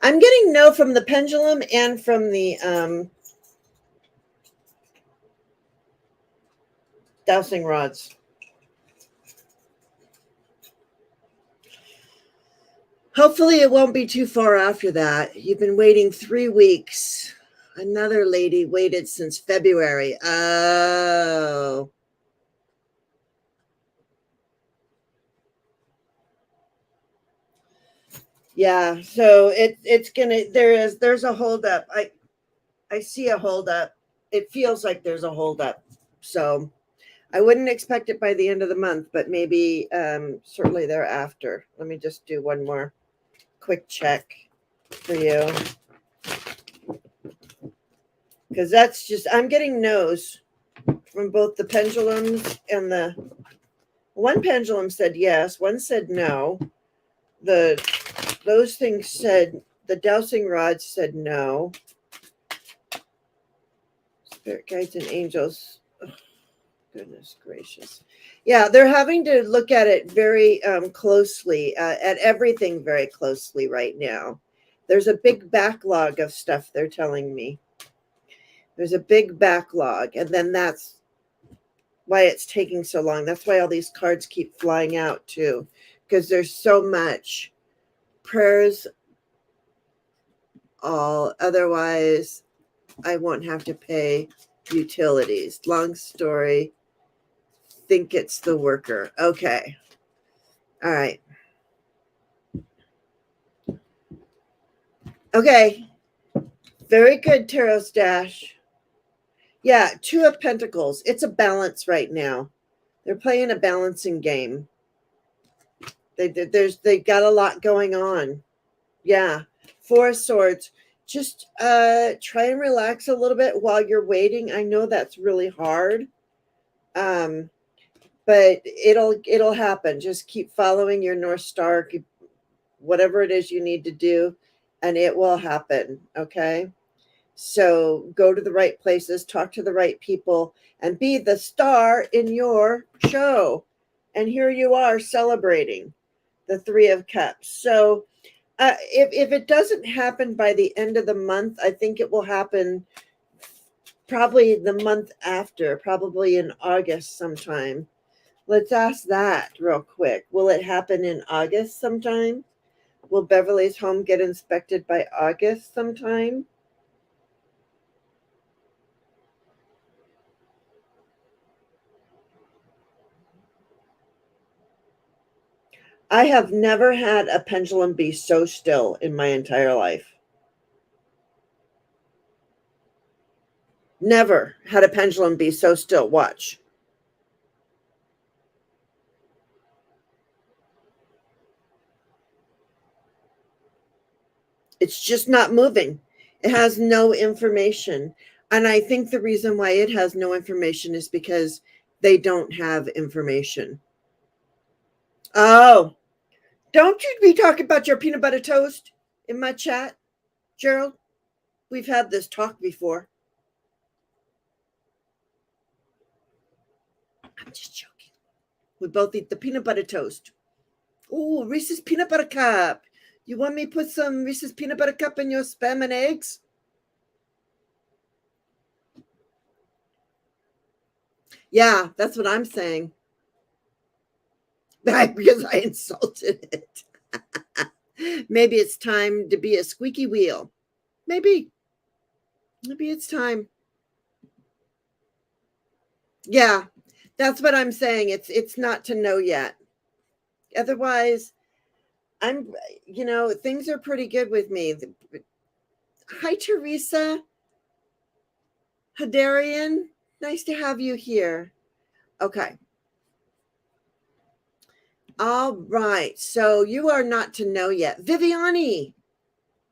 I'm getting no from the pendulum and from the dowsing rods. Hopefully it won't be too far after that. You've been waiting 3 weeks. Another lady waited since February. Oh. Yeah, so it's gonna there's a holdup. I see a holdup. It feels like there's a holdup. So I wouldn't expect it by the end of the month, but maybe certainly thereafter. Let me just do one more quick check for you. Because that's just, I'm getting no's from both the pendulums and the, one pendulum said yes, one said no. Those things said, the dowsing rods said no. Spirit guides and angels. Oh, goodness gracious. Yeah, they're having to look at it very closely, at everything very closely right now. There's a big backlog of stuff, they're telling me. There's a big backlog, and then that's why it's taking so long. That's why all these cards keep flying out too, because there's so much. Prayers all, otherwise I won't have to pay utilities. Long story, think it's the worker. Okay. All right. Okay. Very good, Tarot Stash. Yeah, 2 of Pentacles. It's a balance right now. They're playing a balancing game. They got a lot going on. Yeah. 4 of Swords. just try and relax a little bit while you're waiting. I know that's really hard. But it'll happen. Just keep following your North Star, whatever it is you need to do, and it will happen. Okay. So go to the right places, talk to the right people, and be the star in your show. And here you are celebrating the Three of Cups. So if it doesn't happen by the end of the month, I think it will happen probably the month after, probably in August sometime. Let's ask that real quick. Will it happen in August sometime? Will Beverly's home get inspected by August sometime? I have never had a pendulum be so still in my entire life. Never had a pendulum be so still. Watch. It's just not moving. It has no information. And I think the reason why it has no information is because they don't have information. Oh, don't you be talking about your peanut butter toast in my chat, Gerald? We've had this talk before. I'm just joking. We both eat the peanut butter toast. Oh, Reese's peanut butter cup. You want me to put some Reese's peanut butter cup in your spam and eggs? Yeah, that's what I'm saying. Because I insulted it. Maybe it's time to be a squeaky wheel. Maybe it's time. Yeah, that's what I'm saying. It's not to know yet. Otherwise, things are pretty good with me. Hi, Teresa Hadarian. Nice to have you here. Okay. All right. So you are not to know yet. Viviani.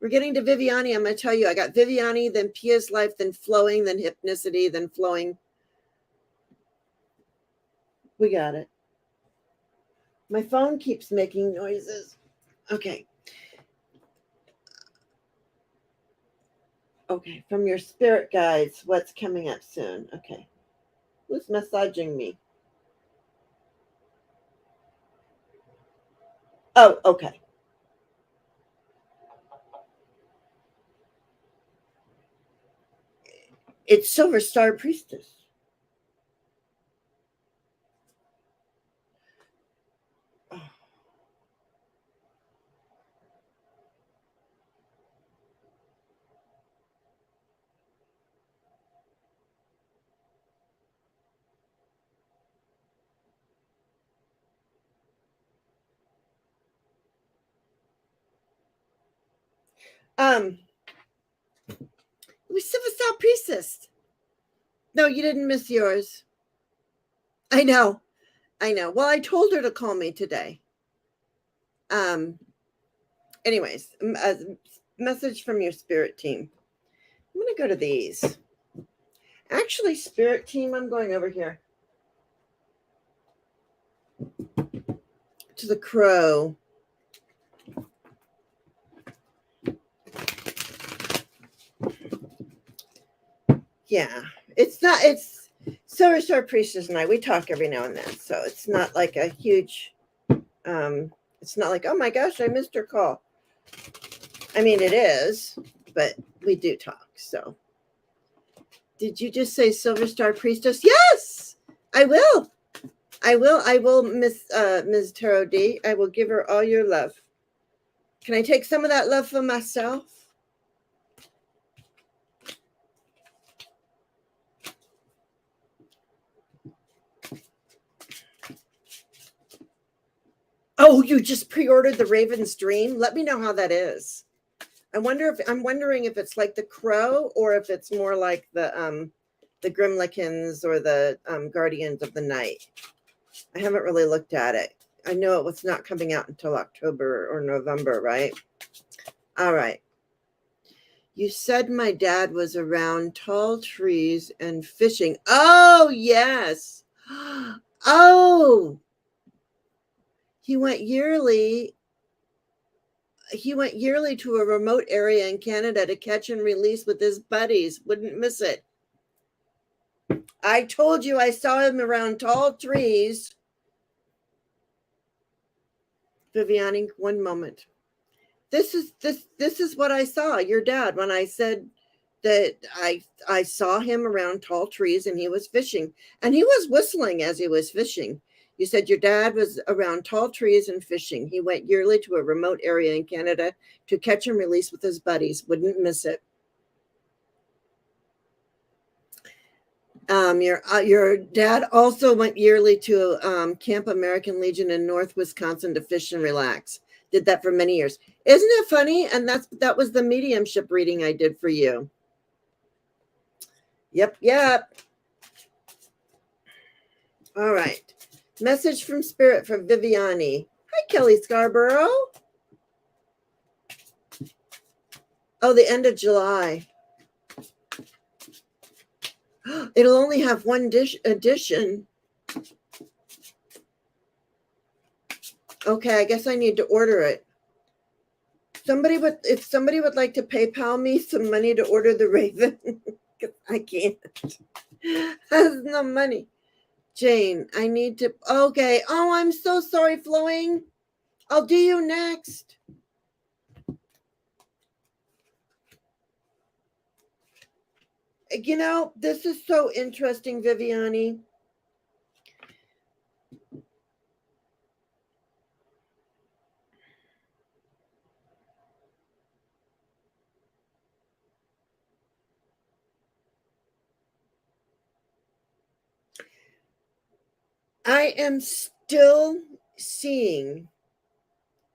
We're getting to Viviani. I'm going to tell you, I got Viviani, then Pia's life, then flowing, then hypnicity, then flowing. We got it. My phone keeps making noises. Okay. Okay. From your spirit guides, what's coming up soon? Okay. Who's massaging me? Oh, okay. It's Silver Star Priestess. It was Silver Star Priestess. No, you didn't miss yours. I know. Well, I told her to call me today. Anyways, a message from your spirit team. I'm going to go to these. Actually, spirit team, I'm going over here to the crow. Yeah, it's Silver Star Priestess and I, we talk every now and then. So it's not like a huge, it's not like, oh my gosh, I missed her call. I mean, it is, but we do talk. So did you just say Silver Star Priestess? Yes, I will. I will, Miss Tarot D. I will give her all your love. Can I take some of that love for myself? Oh, you just pre-ordered the Raven's Dream? Let me know how that is. I'm wondering if it's like the Crow or if it's more like the Grimlikins or the Guardians of the Night. I haven't really looked at it. I know it was not coming out until October or November, right? All right. You said my dad was around tall trees and fishing. Oh, yes. Oh, he went yearly. He went yearly to a remote area in Canada to catch and release with his buddies. Wouldn't miss it. I told you I saw him around tall trees. Viviani, one moment. This is what I saw, your dad, when I said that I saw him around tall trees and he was fishing. And he was whistling as he was fishing. You said your dad was around tall trees and fishing. He went yearly to a remote area in Canada to catch and release with his buddies. Wouldn't miss it. Your dad also went yearly to Camp American Legion in North Wisconsin to fish and relax. Did that for many years. Isn't it funny? And that was the mediumship reading I did for you. Yep. All right. Message from Spirit for Viviani. Hi, Kelly Scarborough. Oh, the end of July. It'll only have one edition. Okay, I guess I need to order it. If somebody would like to PayPal me some money to order the Raven, I can't. Has no money. Jane, I need to. Okay. Oh, I'm so sorry, Flowing. I'll do you next. You know, this is so interesting, Viviani. I am still seeing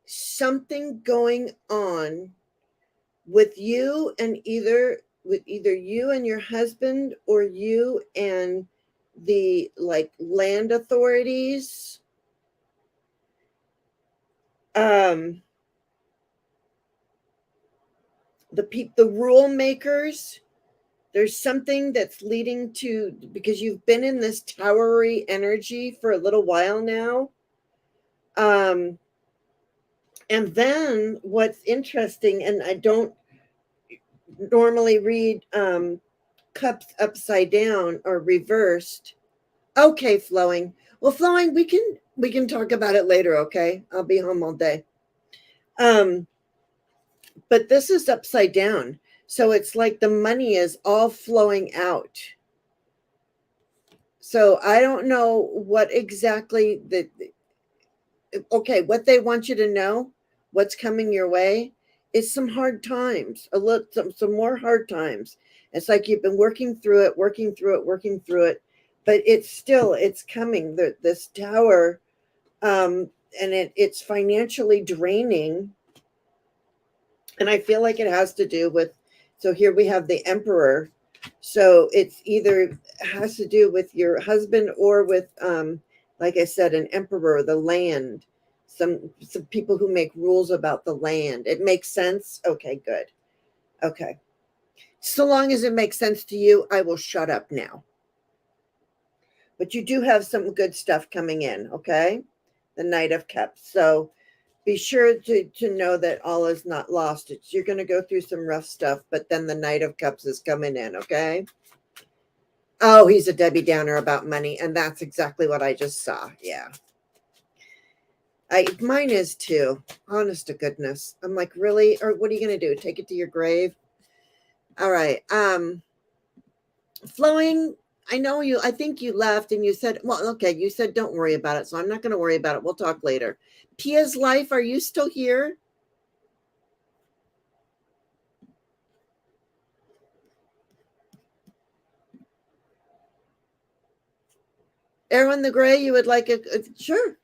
something going on with you and either you and your husband or you and the land authorities. The rule makers. There's something that's leading to, because you've been in this towery energy for a little while now. And then what's interesting, and I don't normally read cups upside down or reversed. Okay, Flowing. Well, Flowing, we can talk about it later, okay? I'll be home all day. But this is upside down. So it's like the money is all flowing out. So I don't know what exactly what they want you to know, what's coming your way is some hard times, some more hard times. It's like you've been working through it, but it's coming. This tower, and it's financially draining. And I feel like it has to do with, so here we have the Emperor. So it's either has to do with your husband or with, like I said, an emperor, the land, some people who make rules about the land. It makes sense? Okay, good. Okay. So long as it makes sense to you, I will shut up now. But you do have some good stuff coming in, okay? The Knight of Cups. So be sure to know that all is not lost. You're going to go through some rough stuff, but then the Knight of Cups is coming in, okay? Oh, he's a Debbie Downer about money, and that's exactly what I just saw. Yeah. Mine is too. Honest to goodness. I'm like, really? Or what are you going to do? Take it to your grave? All right. Flowing, I think you left and you said, well, okay, you said don't worry about it, so I'm not going to worry about it. We'll talk later. Pia's Life, are you still here? Erwin the Gray, you would like sure.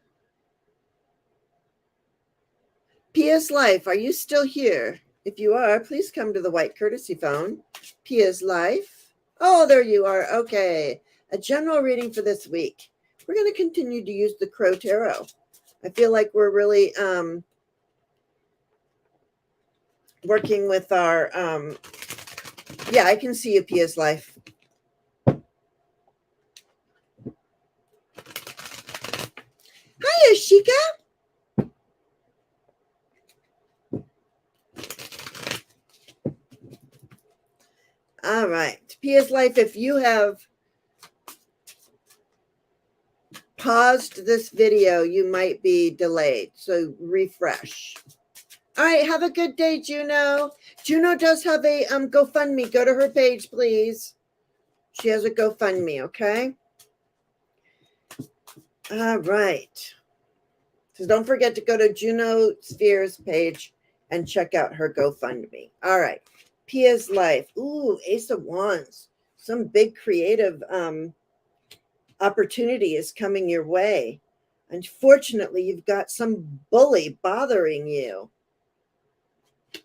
Pia's Life, are you still here? If you are, please come to the white courtesy phone. Pia's Life. Oh, there you are. Okay. A general reading for this week. We're going to continue to use the Crow Tarot. I feel like we're really working with our, yeah, I can see you, Pia's life. Hi, Ashika. All right. Pia's life, if you have paused this video, you might be delayed. So refresh. All right. Have a good day, Juno. Juno does have a GoFundMe. Go to her page, please. She has a GoFundMe, okay? All right. So don't forget to go to Juno Sphere's page and check out her GoFundMe. All right. Pia's life. Ooh, Ace of Wands. Some big creative opportunity is coming your way. Unfortunately, you've got some bully bothering you.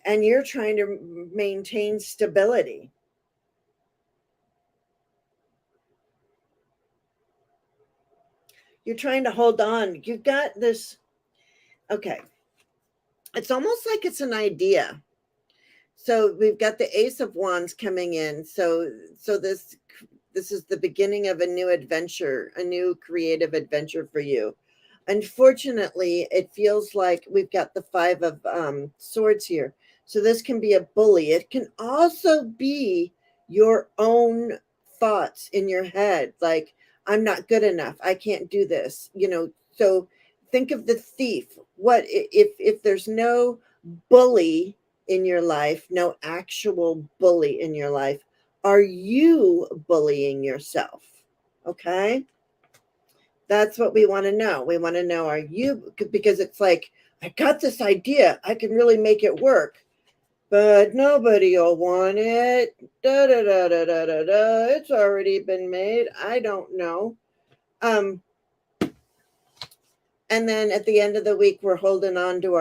And you're trying to maintain stability. You're trying to hold on. You've got this. Okay. It's almost like it's an idea. So we've got the Ace of Wands coming in. So this is the beginning of a new adventure, a new creative adventure for you. Unfortunately, it feels like we've got the Five of Swords here. So this can be a bully. It can also be your own thoughts in your head, like, I'm not good enough. I can't do this. So think of the thief. What if there's no bully in your life, no actual bully in your life? Are you bullying yourself? Okay. That's what we want to know. We want to know, are you, because it's like, I got this idea. I can really make it work, but nobody will want it. Da, da, da, da, da, da, da. It's already been made. I don't know. And then at the end of the week, we're holding on to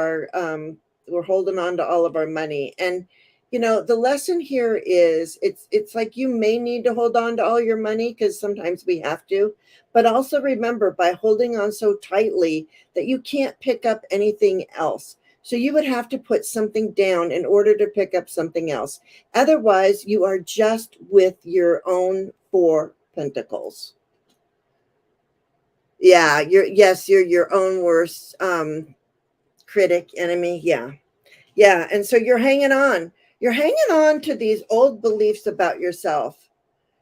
all of our money. And the lesson here is it's like you may need to hold on to all your money because sometimes we have to, but also remember, by holding on so tightly that you can't pick up anything else. So you would have to put something down in order to pick up something else. Otherwise, you are just with your own Four Pentacles. Yeah, you're your own worst critic, enemy. Yeah. And so you're hanging on. You're hanging on to these old beliefs about yourself.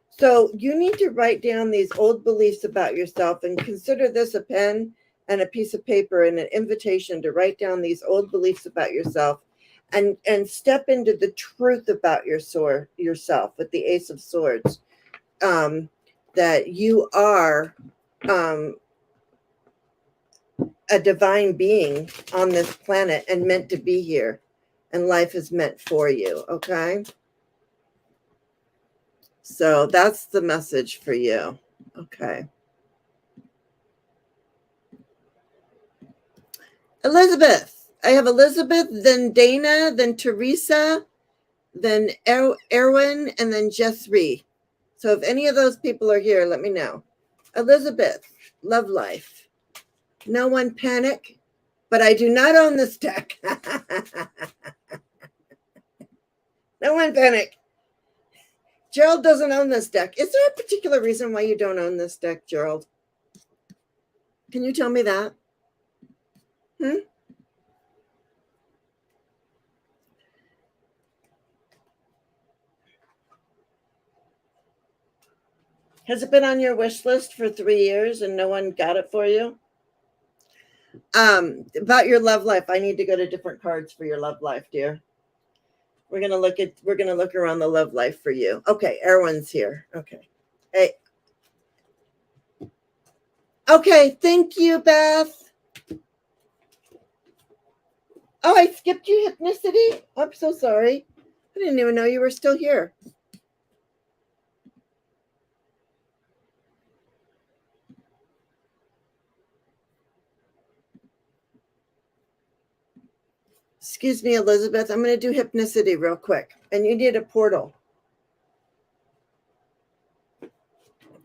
So you need to write down these old beliefs about yourself and consider this a pen and a piece of paper and an invitation to write down these old beliefs about yourself and step into the truth about yourself with the Ace of Swords. That you are a divine being on this planet and meant to be here, and life is meant for you. Okay. So that's the message for you. Okay. Elizabeth. I have Elizabeth, then Dana, then Teresa, then Erwin, and then Jessree. So if any of those people are here, let me know. Elizabeth, love life. No one panic, but I do not own this deck. No one panic. Gerald doesn't own this deck. Is there a particular reason why you don't own this deck, Gerald? Can you tell me that? Has it been on your wish list for 3 years and no one got it for you? About your love life, I need to go to different cards for your love life, dear. We're gonna look around the love life for you. Okay, Erwin's here. Okay. Hey. Okay, thank you, Beth. Oh, I skipped you, Hypnicity. I'm so sorry. I didn't even know you were still here. Excuse me, Elizabeth. I'm going to do Hypnicity real quick. And you need a portal.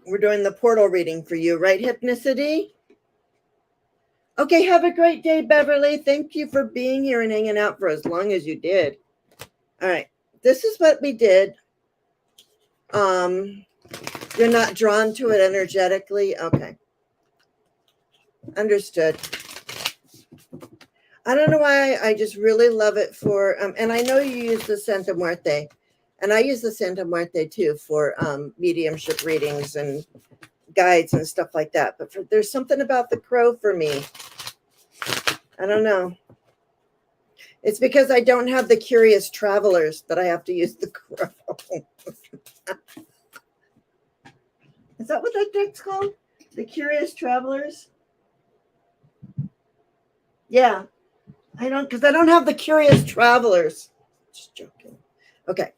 We're doing the portal reading for you, right, Hypnicity? Okay, have a great day, Beverly. Thank you for being here and hanging out for as long as you did. All right. This is what we did. You're not drawn to it energetically. Okay. Understood. I don't know why. I just really love it for, and I know you use the Santa Muerte, and I use the Santa Muerte too for mediumship readings and guides and stuff like that. But there's something about the crow for me. I don't know. It's because I don't have the curious travelers that I have to use the crow. Is that what that deck's called? The Curious Travelers? Yeah. I don't, because I don't have the Curious Travelers. Just joking. Okay.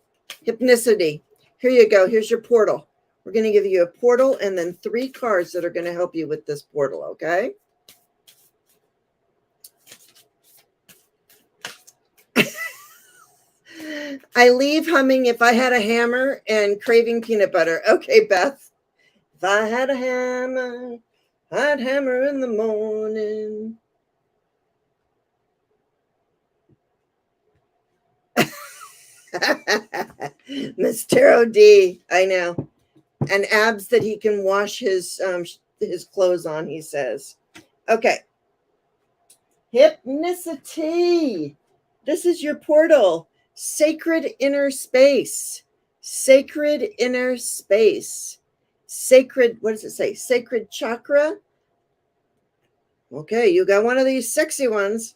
Hypnicity. Here you go. Here's your portal. We're going to give you a portal and then 3 cards that are going to help you with this portal, okay? I leave humming If I Had a Hammer and Craving Peanut Butter. Okay, Beth. If I had a hammer, I'd hammer in the morning. Miss Tarot D, I know. And abs that he can wash his clothes on, he says. Okay. Hypnicity. This is your portal. Sacred inner space. Sacred inner space. Sacred, what does it say? Sacred chakra. Okay, you got one of these sexy ones.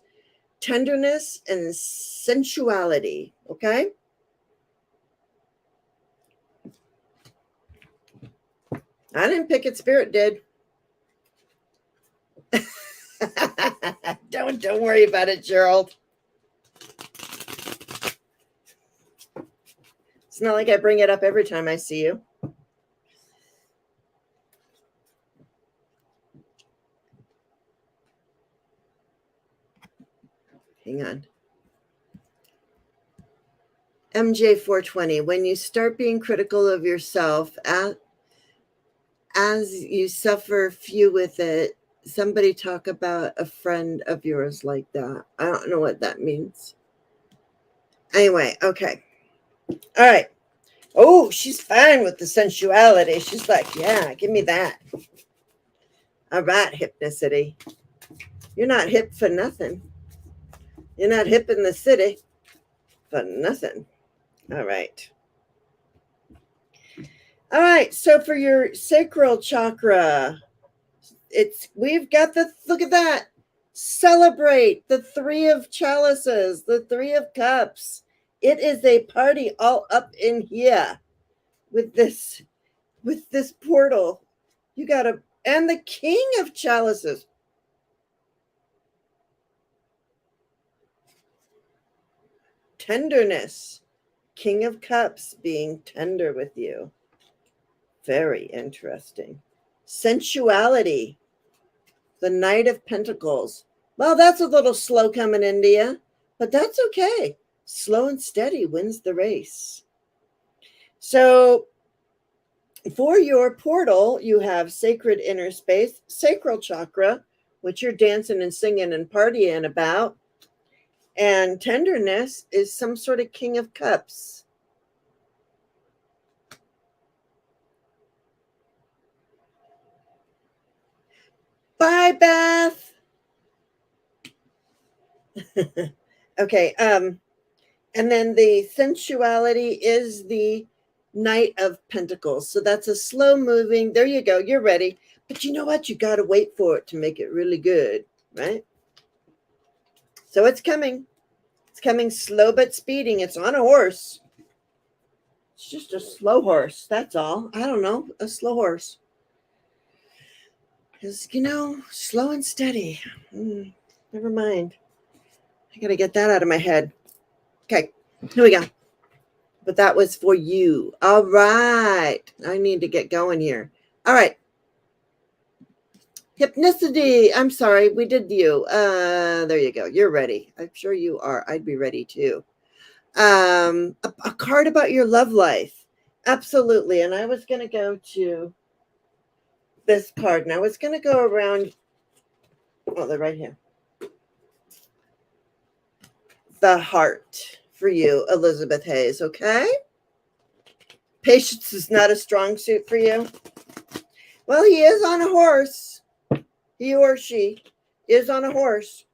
Tenderness and sensuality. Okay. I didn't pick it. Spirit did. Don't worry about it, Gerald. It's not like I bring it up every time I see you. Hang on. MJ420, when you start being critical of yourself, as you suffer few with it, somebody talk about a friend of yours like that. I don't know what that means. Anyway, okay. All right. Oh, she's fine with the sensuality. She's like, yeah, give me that. All right, hypnicity. You're not hip for nothing. You're not hip in the city for nothing. All right. All right. So for your sacral chakra, we've got look at that. Celebrate the 3 of chalices, the 3 of cups. It is a party all up in here with this portal. You got and the King of Chalices. Tenderness. King of Cups being tender with you. Very interesting. Sensuality. The Knight of Pentacles. Well, that's a little slow coming into you, but that's okay. Slow and steady wins the race. So for your portal, you have sacred inner space, sacral chakra, which you're dancing and singing and partying about. And tenderness is some sort of King of Cups. Bye, Beth. Okay. And then the sensuality is the Knight of Pentacles. So that's a slow moving. There you go. You're ready. But you know what? You got to wait for it to make it really good, right? So it's coming. It's coming slow but speeding. It's on a horse. It's just a slow horse. That's all. I don't know. A slow horse. Because, slow and steady. Never mind. I got to get that out of my head. Okay. Here we go. But that was for you. All right. I need to get going here. All right. Hypnicity. I'm sorry. We did you. There you go. You're ready. I'm sure you are. I'd be ready too. A card about your love life. Absolutely. And I was going to go to this card. And I was going to go around. Oh, they're right here. The heart. for you, Elizabeth Hayes, okay? Patience is not a strong suit for you. Well, he is on a horse. He or she is on a horse.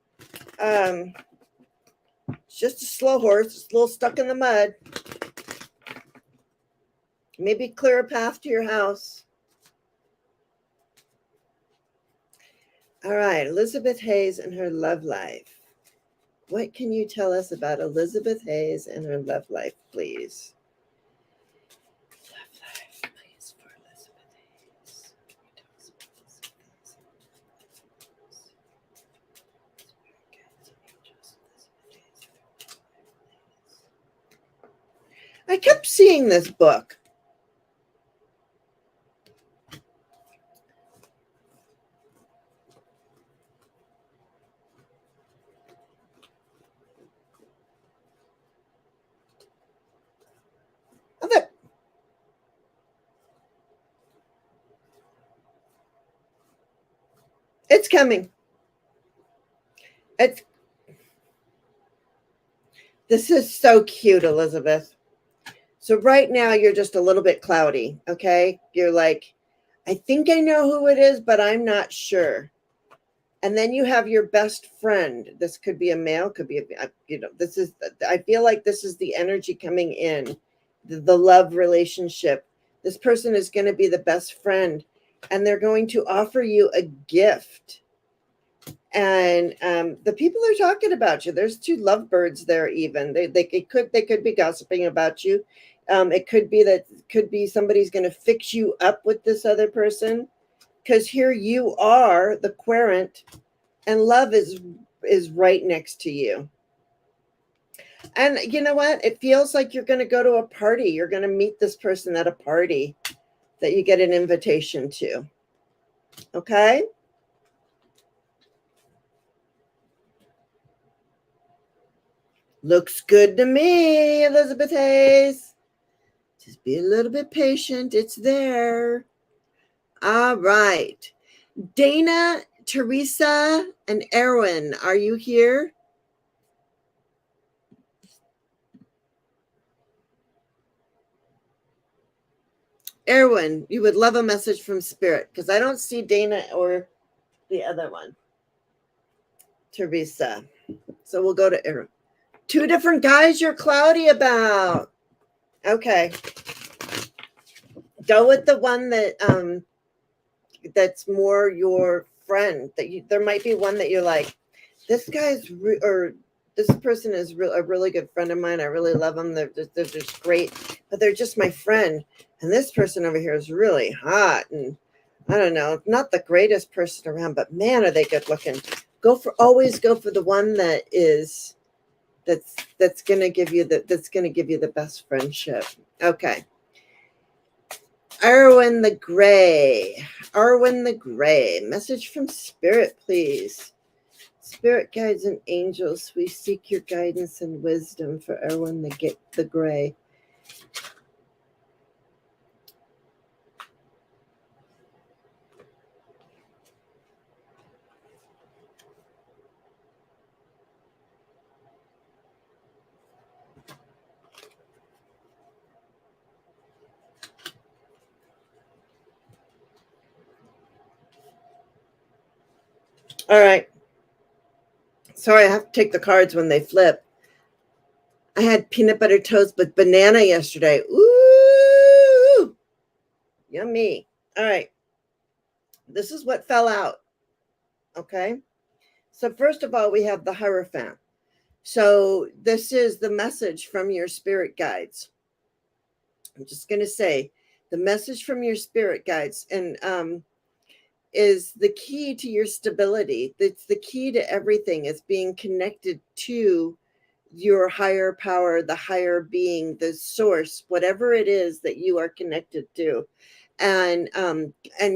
It's just a slow horse. It's a little stuck in the mud. Maybe clear a path to your house. All right, Elizabeth Hayes and her love life. What can you tell us about Elizabeth Hayes and her love life, please? Love life, please, for Elizabeth Hayes. Can you tell us about Elizabeth Hayes? I kept seeing this book. It's coming. This is so cute, Elizabeth. So right now you're just a little bit cloudy, okay? You're like, I think I know who it is, but I'm not sure. And then you have your best friend. This could be a male, could be this is, I feel like this is the energy coming in, the love relationship. This person is going to be the best friend, and they're going to offer you a gift. And the people are talking about you. There's two lovebirds there. Even they could be gossiping about you. It could be somebody's going to fix you up with this other person, because here you are, the querent, and love is right next to you. And you know what? It feels like you're going to go to a party. You're going to meet this person at a party that you get an invitation to. Okay? Looks good to me, Elizabeth Hayes. Just be a little bit patient. It's there. All right. Dana, Teresa, and Erwin, are you here? Erwin, you would love a message from Spirit, because I don't see Dana or the other one, Teresa. So we'll go to Erwin. Two different guys you're cloudy about. Okay. Go with the one that that's more your friend. There might be one that you're like, this guy's or this person is a really good friend of mine. I really love them. They're just great, but they're just my friend. And this person over here is really hot, and I don't know, not the greatest person around, but man, are they good looking. Always go for the one that's going to give you the best friendship. Okay. Arwen the Gray. Message from Spirit, please. Spirit guides and angels, we seek your guidance and wisdom for Erwin the Gray. All right. Sorry, I have to take the cards when they flip. I had peanut butter toast with banana yesterday. Ooh, yummy. All right. This is what fell out. Okay. So first of all, we have the Hierophant. So this is the message from your spirit guides. I'm just going to say the message from your spirit guides and is the key to your stability. It's the key to everything. It's being connected to your higher power, the higher being, the source, whatever it is that you are connected to. And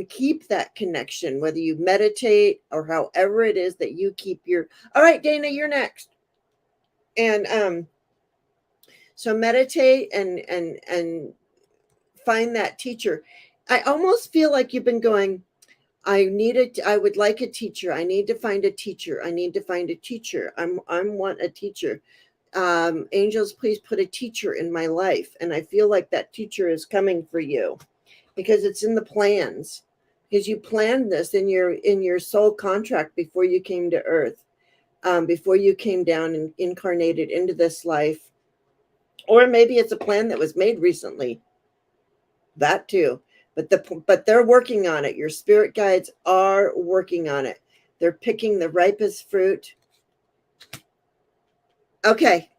keep that connection, whether you meditate or however it is that you keep your. All right, Dana, you're next. And so meditate and find that teacher. I almost feel like you've been going, I would like a teacher. I need to find a teacher. I want a teacher. Angels, please put a teacher in my life. And I feel like that teacher is coming for you because it's in the plans, because you planned this in your soul contract before you came to earth, before you came down and incarnated into this life. Or maybe it's a plan that was made recently. That too. But they're working on it. Your spirit guides are working on it. They're picking the ripest fruit. Okay.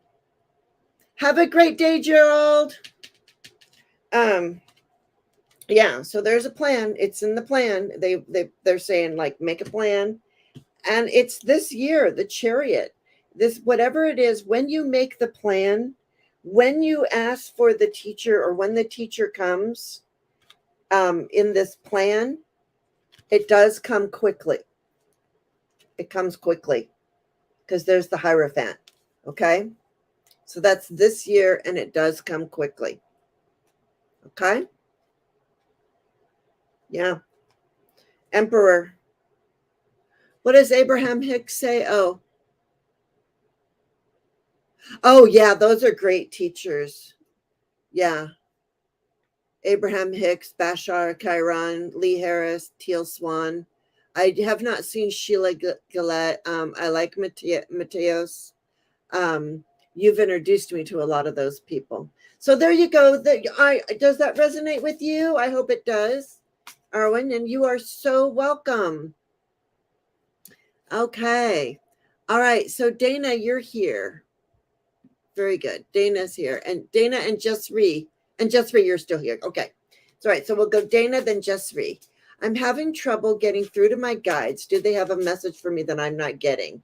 Have a great day, Gerald. Yeah, so there's a plan. It's in the plan. They're saying, like, make a plan. And it's this year, the Chariot. This, whatever it is, when you make the plan, when you ask for the teacher, or when the teacher comes in this plan, it does come quickly. It comes quickly because there's the Hierophant. Okay? So that's this year, and it does come quickly. Okay? Yeah. Emperor. What does Abraham Hicks say? Oh, yeah, those are great teachers. Yeah. Abraham Hicks, Bashar Chiron, Lee Harris, Teal Swan. I have not seen Sheila Gillette. I like Mateos. You've introduced me to a lot of those people. So there you go. Does that resonate with you? I hope it does, Arwen, and you are so welcome. Okay. All right. So Dana, you're here. Very good. Dana's here. And Dana and Jessree. And Jessree, you're still here. Okay. All right. So we'll go Dana, then Jessree. I'm having trouble getting through to my guides. Do they have a message for me that I'm not getting?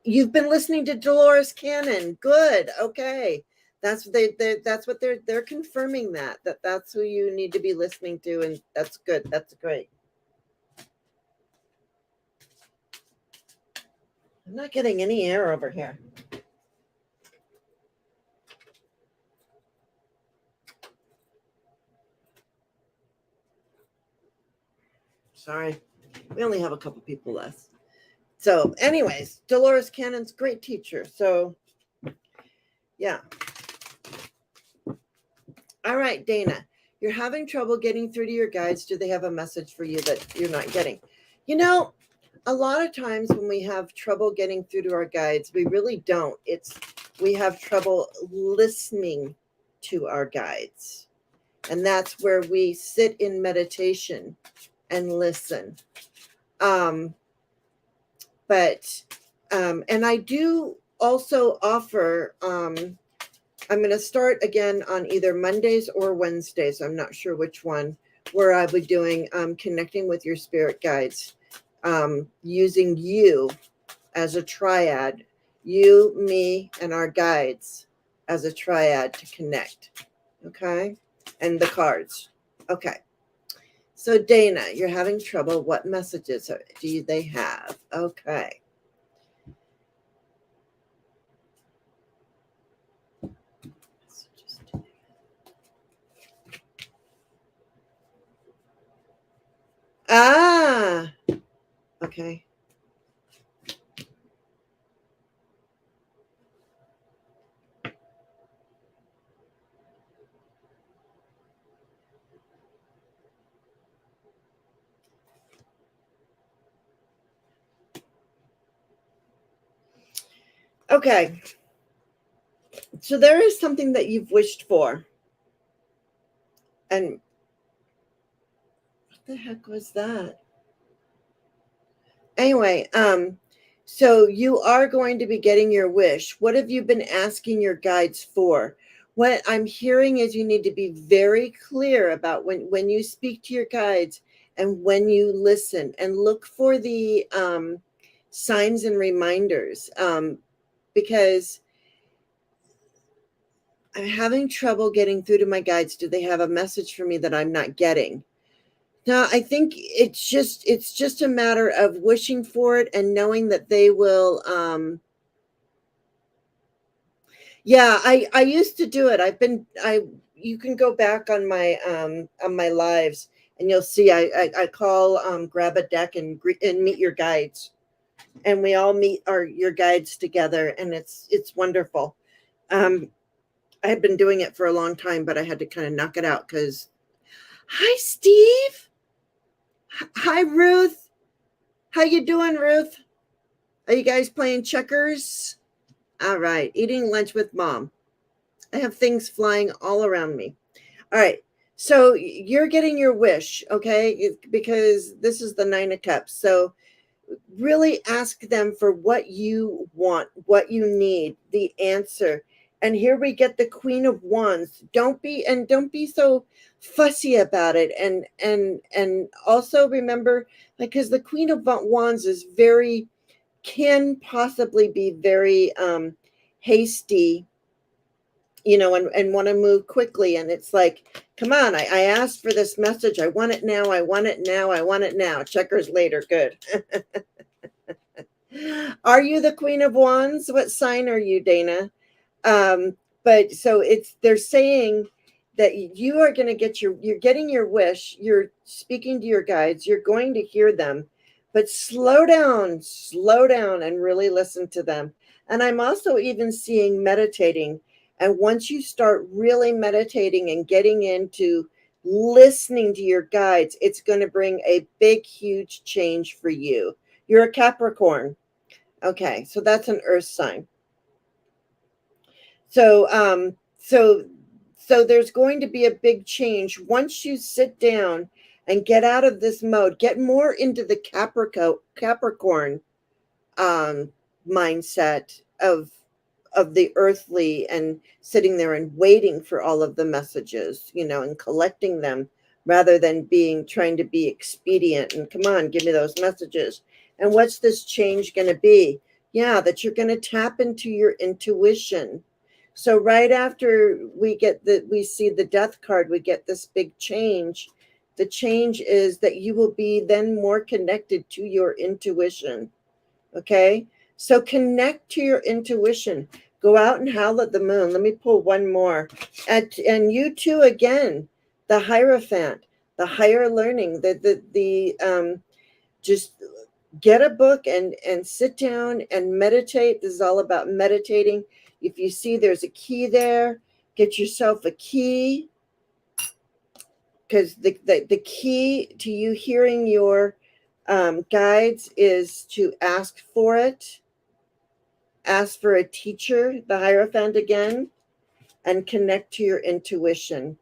You've been listening to Dolores Cannon. Good. Okay. That's what they're confirming that's who you need to be listening to. And that's good. That's great. I'm not getting any air over here. Sorry. We only have a couple people left. So anyways, Dolores Cannon's great teacher. So yeah. All right, Dana, you're having trouble getting through to your guides. Do they have a message for you that you're not getting? You know, a lot of times when we have trouble getting through to our guides, we really don't. We have trouble listening to our guides. And that's where we sit in meditation and listen. And I do also offer, I'm going to start again on either Mondays or Wednesdays. I'm not sure which one, where I'll be doing connecting with your spirit guides, using you as a triad, you, me, and our guides as a triad to connect. Okay. And the cards. Okay. So Dana, you're having trouble. What messages do they have? Okay. Ah, okay. Okay. So there is something that you've wished for. And what the heck was that? Anyway, so you are going to be getting your wish. What have you been asking your guides for? What I'm hearing is you need to be very clear about when you speak to your guides and when you listen, and look for the signs and reminders, because I'm having trouble getting through to my guides. Do they have a message for me that I'm not getting? No, I think it's just a matter of wishing for it and knowing that they will. Yeah, I used to do it. You can go back on my lives and you'll see I call, grab a deck and meet your guides. and we all meet your guides together, and it's wonderful. I had been doing it for a long time, but I had to kind of knock it out because. Hi, Steve. Hi, Ruth. How you doing, Ruth? Are you guys playing checkers? All right, eating lunch with mom. I have things flying all around me. All right, so you're getting your wish, okay? Because this is the 9 of Cups. So really ask them for what you want, what you need, the answer. And here we get the Queen of Wands. Don't be so fussy about it. And also remember, like, because the Queen of Wands is can possibly be very hasty, and want to move quickly. And it's like, come on, I asked for this message. I want it now. I want it now. I want it now. Checkers later. Good. Are you the Queen of Wands? What sign are you, Dana? But so they're saying that you are going to you're getting your wish. You're speaking to your guides. You're going to hear them, but slow down and really listen to them. And I'm also even seeing meditating. And once you start really meditating and getting into listening to your guides, it's going to bring a big, huge change for you. You're a Capricorn. Okay, so that's an earth sign. So so there's going to be a big change once you sit down and get out of this mode, get more into the Capricorn mindset of the earthly, and sitting there and waiting for all of the messages, and collecting them, rather than trying to be expedient and come on, give me those messages. And what's this change going to be? Yeah, that you're going to tap into your intuition. So right after we see the Death card, we get this big change. The change is that you will be then more connected to your intuition. Okay? So connect to your intuition. Go out and howl at the moon. Let me pull one more. And you too, again, the Hierophant, the higher learning, just get a book and sit down and meditate. This is all about meditating. If you see there's a key there, get yourself a key, because the key to you hearing your guides is to ask for it. Ask for a teacher, the Hierophant again, and connect to your intuition.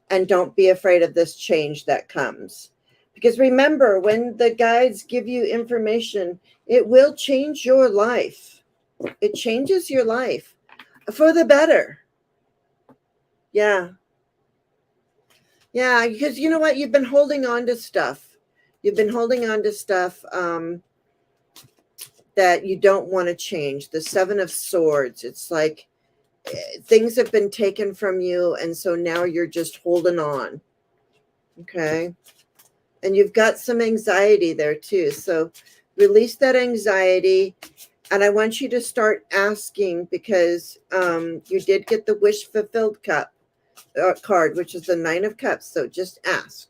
And don't be afraid of this change that comes. Because remember, when the guides give you information, it will change your life. It changes your life for the better. Yeah. Yeah, because you know what? You've been holding on to stuff. You've been holding on to stuff that you don't want to change. The 7 of Swords. It's like things have been taken from you, and so now you're just holding on. Okay. And you've got some anxiety there too. So release that anxiety. And I want you to start asking, because you did get the wish fulfilled card, which is the 9 of Cups. So just ask.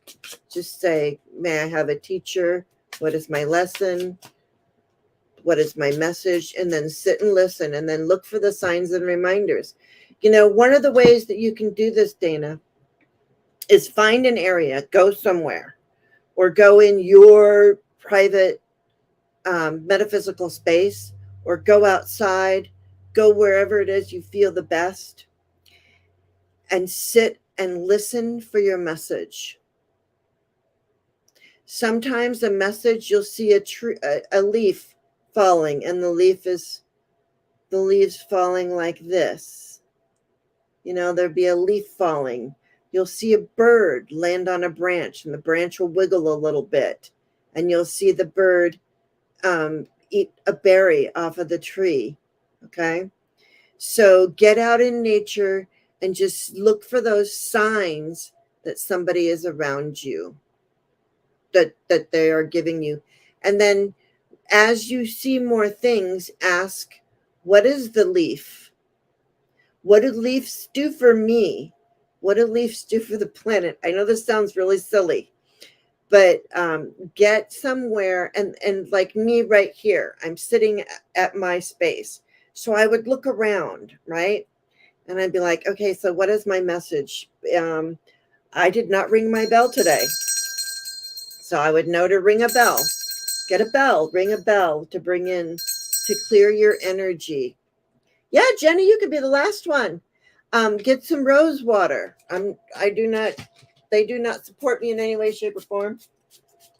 Just say, may I have a teacher? What is my lesson? What is my message? And then sit and listen, and then look for the signs and reminders. One of the ways that you can do this, Dana, is find an area, go somewhere, or go in your private metaphysical space, or go outside, go wherever it is you feel the best, and sit and listen for your message. Sometimes a message, you'll see a leaf falling, and the leaves falling like this. There'll be a leaf falling. You'll see a bird land on a branch, and the branch will wiggle a little bit, and you'll see the bird eat a berry off of the tree. Okay. So get out in nature and just look for those signs that somebody is around you, that they are giving you. And then as you see more things, ask, what is the leaf? What do leaves do for me? What do leaves do for the planet? I know this sounds really silly, But get somewhere, and like me right here, I'm sitting at my space. So I would look around, right? And I'd be like, okay, so what is my message? I did not ring my bell today. So I would know to ring a bell. Get a bell, ring a bell to bring in, to clear your energy. Yeah, Jenny, you could be the last one. Get some rose water. They do not support me in any way, shape, or form.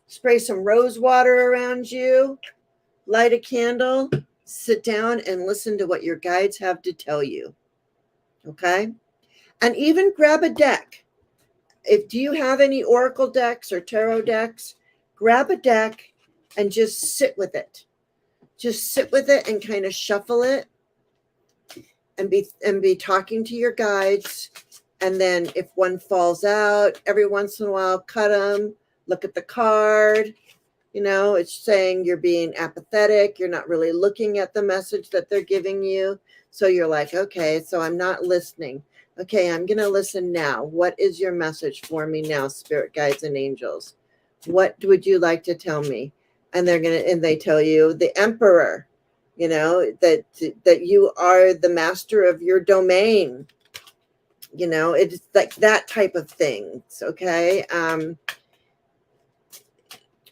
Spray some rose water around you, light a candle, sit down and listen to what your guides have to tell you. Okay? And even grab a deck. Do you have any oracle decks or tarot decks? Grab a deck and just sit with it. Just sit with it and kind of shuffle it and be talking to your guides. And then if one falls out, every once in a while, cut them, look at the card. It's saying you're being apathetic. You're not really looking at the message that they're giving you. So you're like, okay, so I'm not listening. Okay, I'm going to listen now. What is your message for me now, spirit guides and angels? What would you like to tell me? And they tell you the emperor, that you are the master of your domain. It's like that type of thing. Okay.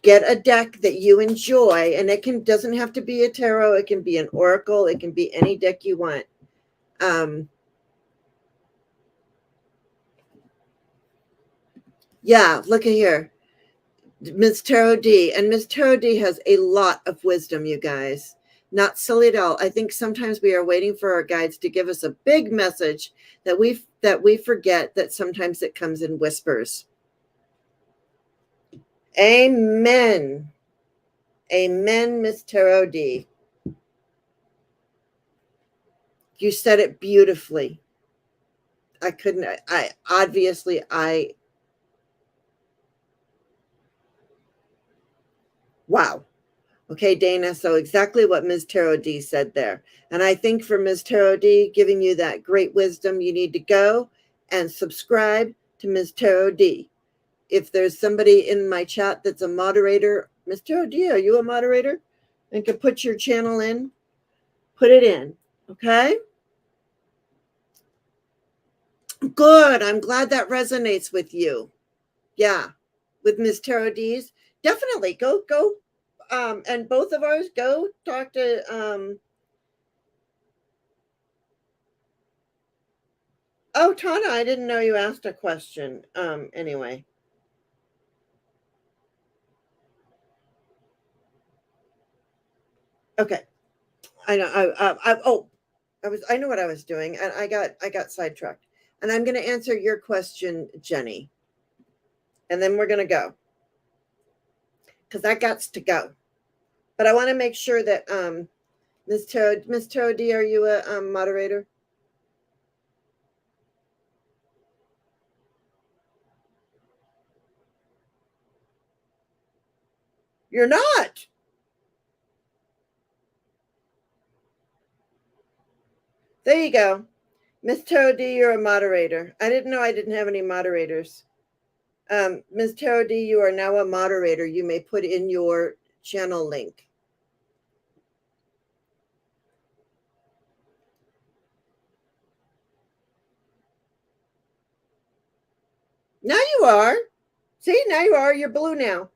Get a deck that you enjoy, and doesn't have to be a tarot. It can be an oracle. It can be any deck you want. Yeah, look at here. Ms. Tarot D. And Ms. Tarot D has a lot of wisdom, you guys. Not silly at all. I think sometimes we are waiting for our guides to give us a big message that we forget that sometimes it comes in whispers. Amen. Amen, Miss Tarot D. You said it beautifully. Wow. Okay, Dana. So exactly what Ms. Tarot D said there. And I think for Ms. Tarot D giving you that great wisdom, you need to go and subscribe to Ms. Tarot D. If there's somebody in my chat that's a moderator, Ms. Tarot D, are you a moderator? And can put your channel in, put it in. Okay? Good. I'm glad that resonates with you. Yeah. With Ms. Tarot D's. Definitely go. And both of ours, go talk to oh, Tana, I didn't know you asked a question. Anyway. Okay. I know I know what I was doing, and I got sidetracked. And I'm going to answer your question, Jenny. And then we're going to go. Cuz I got to go. But I want to make sure that Ms. Tarot D, are you a moderator? You're not. There you go. Ms. Tarot D, you're a moderator. I didn't know I didn't have any moderators. Ms. Tarot D, you are now a moderator. You may put in your channel link. Now you are. See, now you are. You're blue now.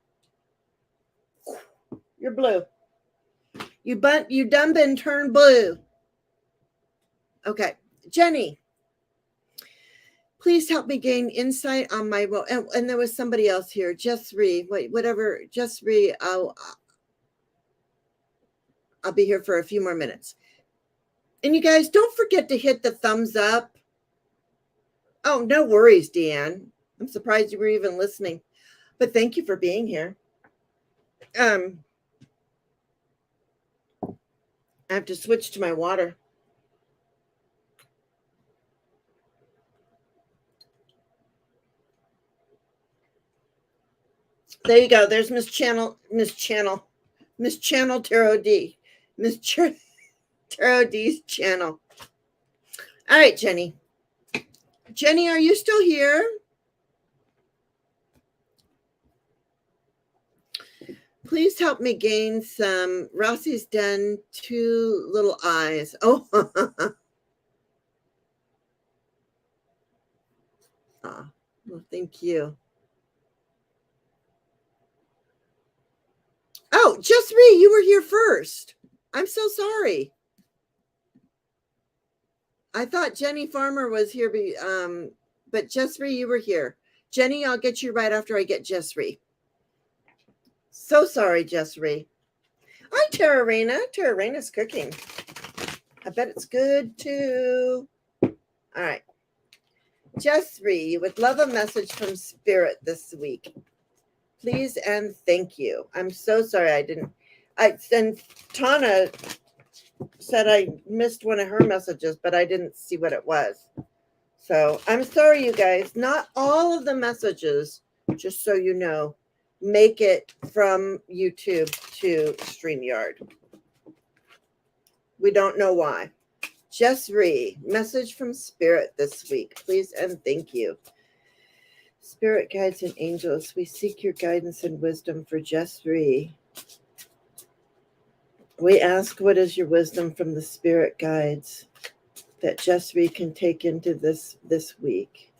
You're blue. You done been turned blue. Okay. Jenny, please help me gain insight on my role. And there was somebody else here. Just-Ree. Wait, whatever. Just-Ree, I'll be here for a few more minutes. And you guys, don't forget to hit the thumbs up. Oh, no worries, Deanne. I'm surprised you were even listening. But thank you for being here. I have to switch to my water. There you go. There's Miss Channel Tarot D. Tarot D's channel. All right, Jenny. Jenny, are you still here? Please help me gain some. Rossi's done 2 little eyes. Oh, well, thank you. Oh, Just Ree, you were here first. I'm so sorry. I thought Jenny Farmer was here, but Just Ree, you were here. Jenny, I'll get you right after I get Just Ree. So sorry, Just Ree. Hi, Tara Rena. Tara Rena's cooking. I bet it's good too. All right. Just Ree, you would love a message from Spirit this week. Please and thank you. I'm so sorry and Tana said I missed one of her messages, but I didn't see what it was. So I'm sorry, you guys. Not all of the messages, just so you know, make it from YouTube to StreamYard. We don't know why. Just Ree, message from Spirit this week. Please and thank you. Spirit guides and angels, we seek your guidance and wisdom for Just Ree. We ask, what is your wisdom from the Spirit guides that Just Ree can take into this week?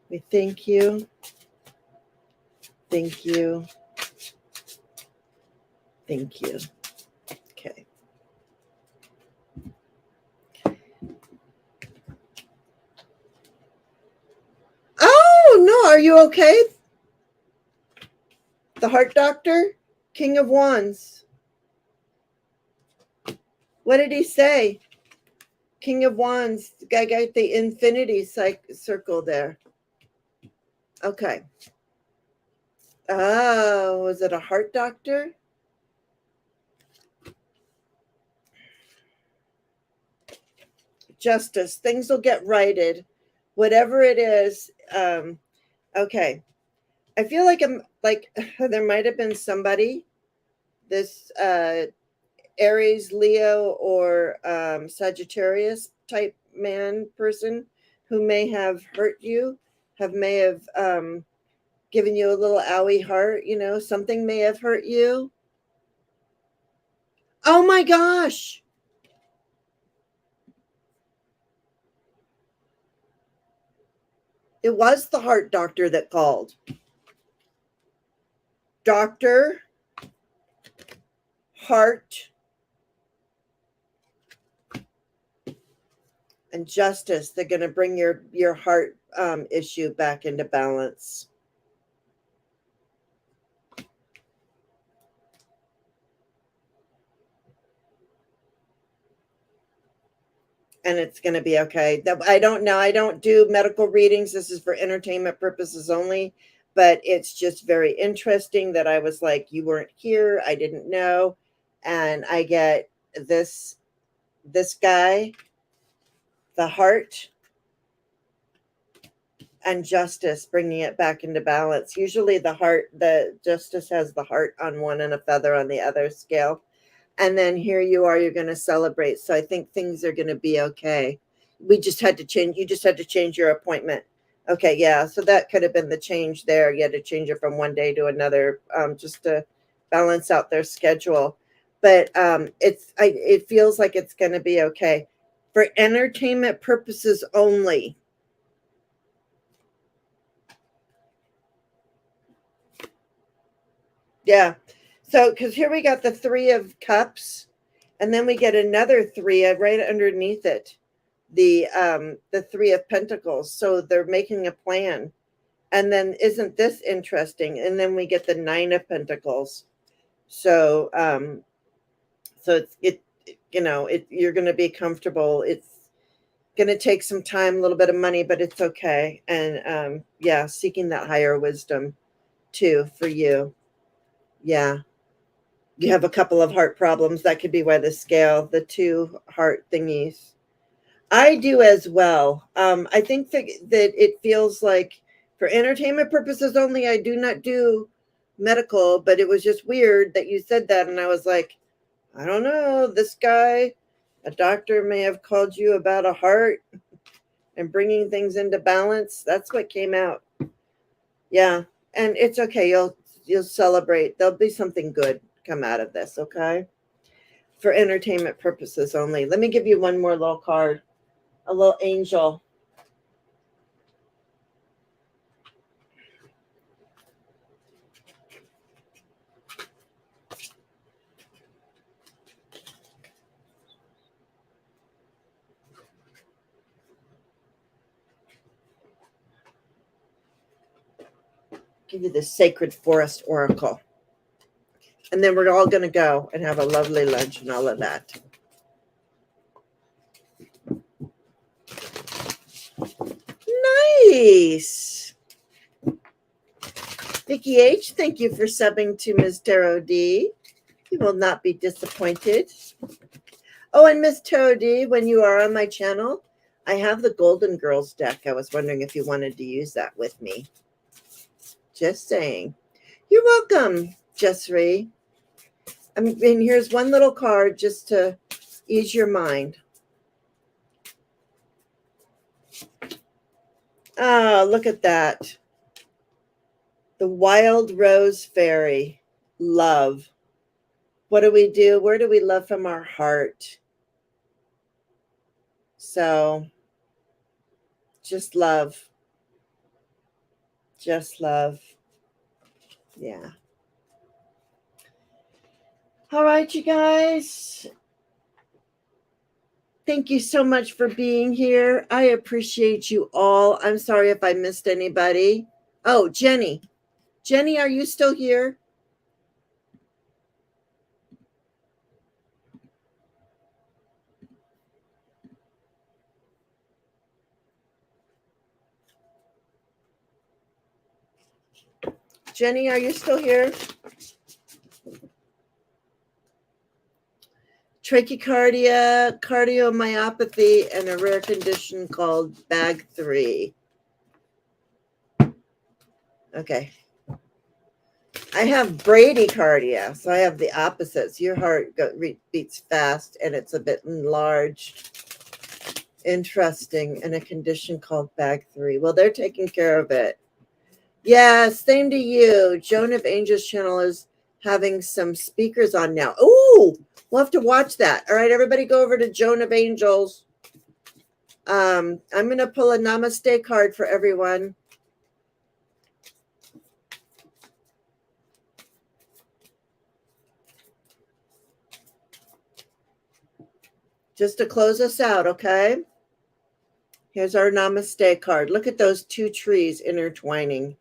We thank you. Thank you. Thank you. Okay. Oh, no. Are you okay? The Heart Doctor? King of Wands. What did he say? King of Wands. The guy got the infinity circle there. Okay. Oh, was it a heart doctor? Justice. Things will get righted. Whatever it is. Okay. I feel like there might have been somebody, this Aries, Leo, or Sagittarius type person who may have hurt you, may have given you a little owie heart, something may have hurt you. Oh my gosh. It was the heart doctor that called. Doctor, heart, and justice. They're going to bring your heart issue back into balance. And it's going to be okay. I don't know. I don't do medical readings. This is for entertainment purposes only. But it's just very interesting that I was like, you weren't here. I didn't know. And I get this guy, the heart, and justice, bringing it back into balance. Usually the justice has the heart on one and a feather on the other scale. And then here you are, you're going to celebrate. So I think things are going to be okay. You just had to change your appointment. Okay, yeah. So that could have been the change there. You had to change it from one day to another, just to balance out their schedule. But it feels like it's going to be okay. For entertainment purposes only. Yeah. So, because here we got the 3 of Cups, and then we get another 3 right underneath it, the 3 of Pentacles. So they're making a plan, and then isn't this interesting? And then we get the 9 of Pentacles. So, you're going to be comfortable. It's going to take some time, a little bit of money, but it's okay. And seeking that higher wisdom too for you. Yeah. You have a couple of heart problems. That could be why the scale, the 2 heart thingies. I do as well. I think that it feels like for entertainment purposes only, I do not do medical, but it was just weird that you said that. And I was like, I don't know, this guy, a doctor may have called you about a heart and bringing things into balance. That's what came out. Yeah. And it's okay. you'll celebrate. There'll be something good come out of this, okay? For entertainment purposes only. Let me give you one more little card. A little angel. Give you the Sacred Forest Oracle. And then we're all going to go and have a lovely lunch and all of that. Nice. Vicki H., thank you for subbing to Ms. Tarot D. You will not be disappointed. Oh, and Ms. Tarot D, when you are on my channel, I have the Golden Girls deck. I was wondering if you wanted to use that with me. Just saying. You're welcome, Jessree. I mean, here's one little card just to ease your mind. Ah, look at that. The Wild Rose Fairy. Love. What do we do? Where do we love from our heart? So, just love. Just love. Yeah. All right, you guys. Thank you so much for being here. I appreciate you all. I'm sorry if I missed anybody. Oh, Jenny. Jenny, are you still here? Jenny, are you still here? Trachycardia, cardiomyopathy, and a rare condition called bag 3. Okay. I have bradycardia, so I have the opposites. Your heart beats fast, and it's a bit enlarged. Interesting. And a condition called bag 3. Well, they're taking care of it. Yes, same to you. Joan of Angels channel is having some speakers on now. Ooh, we'll have to watch that. All right, everybody go over to Joan of Angels. I'm going to pull a namaste card for everyone. Just to close us out, okay? Here's our namaste card. Look at those two trees intertwining.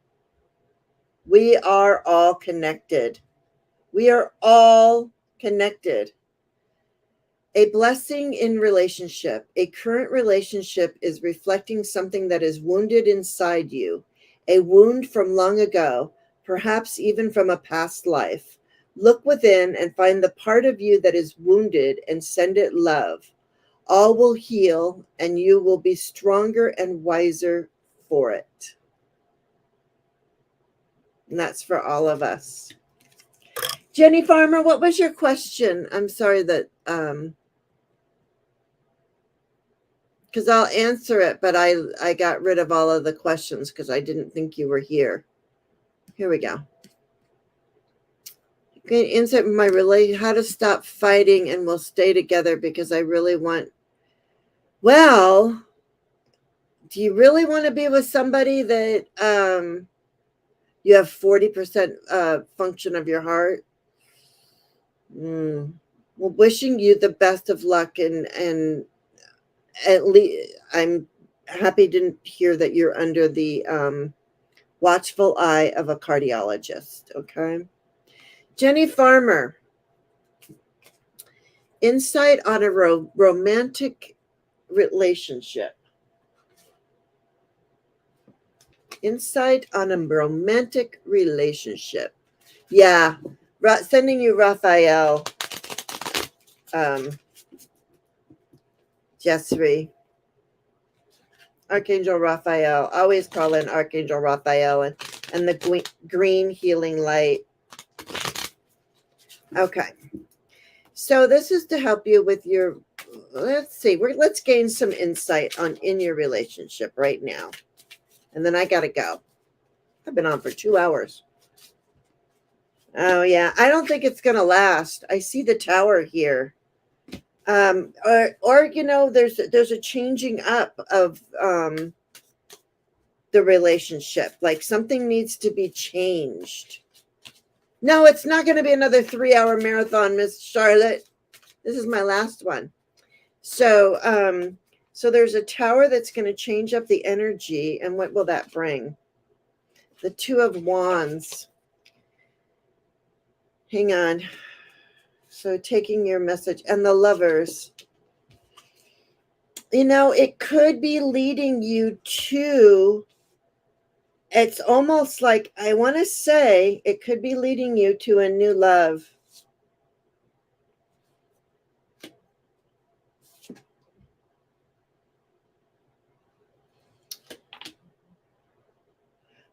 We are all connected. We are all connected. A blessing in relationship. A current relationship is reflecting something that is wounded inside you. A wound from long ago, perhaps even from a past life. Look within and find the part of you that is wounded and send it love. All will heal and you will be stronger and wiser for it. And that's for all of us. Jenny Farmer, what was your question? I'm sorry that, because I'll answer it, but I got rid of all of the questions because I didn't think you were here. Here we go. Okay, insight in my relation, how to stop fighting and we'll stay together because I really want, well, do you really want to be with somebody that you have 40% function of your heart? Well, wishing you the best of luck, and at least I'm happy to hear that you're under the watchful eye of a cardiologist. Okay. Jenny Farmer, insight on a romantic relationship. Insight on a romantic relationship. Yeah, sending you Raphael, Jessree. Archangel Raphael. Always call in Archangel Raphael and the green healing light. Okay. So this is to help you with your, let's see, let's gain some insight in your relationship right now. And then I got to go. I've been on for 2 hours. Oh yeah, I don't think it's gonna last. I see the tower here. Or there's a changing up of the relationship. Like something needs to be changed. No, it's not going to be another 3-hour marathon, Miss Charlotte. This is my last one. So there's a tower that's going to change up the energy, and what will that bring? The Two of Wands. Hang on. So taking your message and the Lovers. It could be leading you to, it's almost like, I want to say it could be leading you to a new love.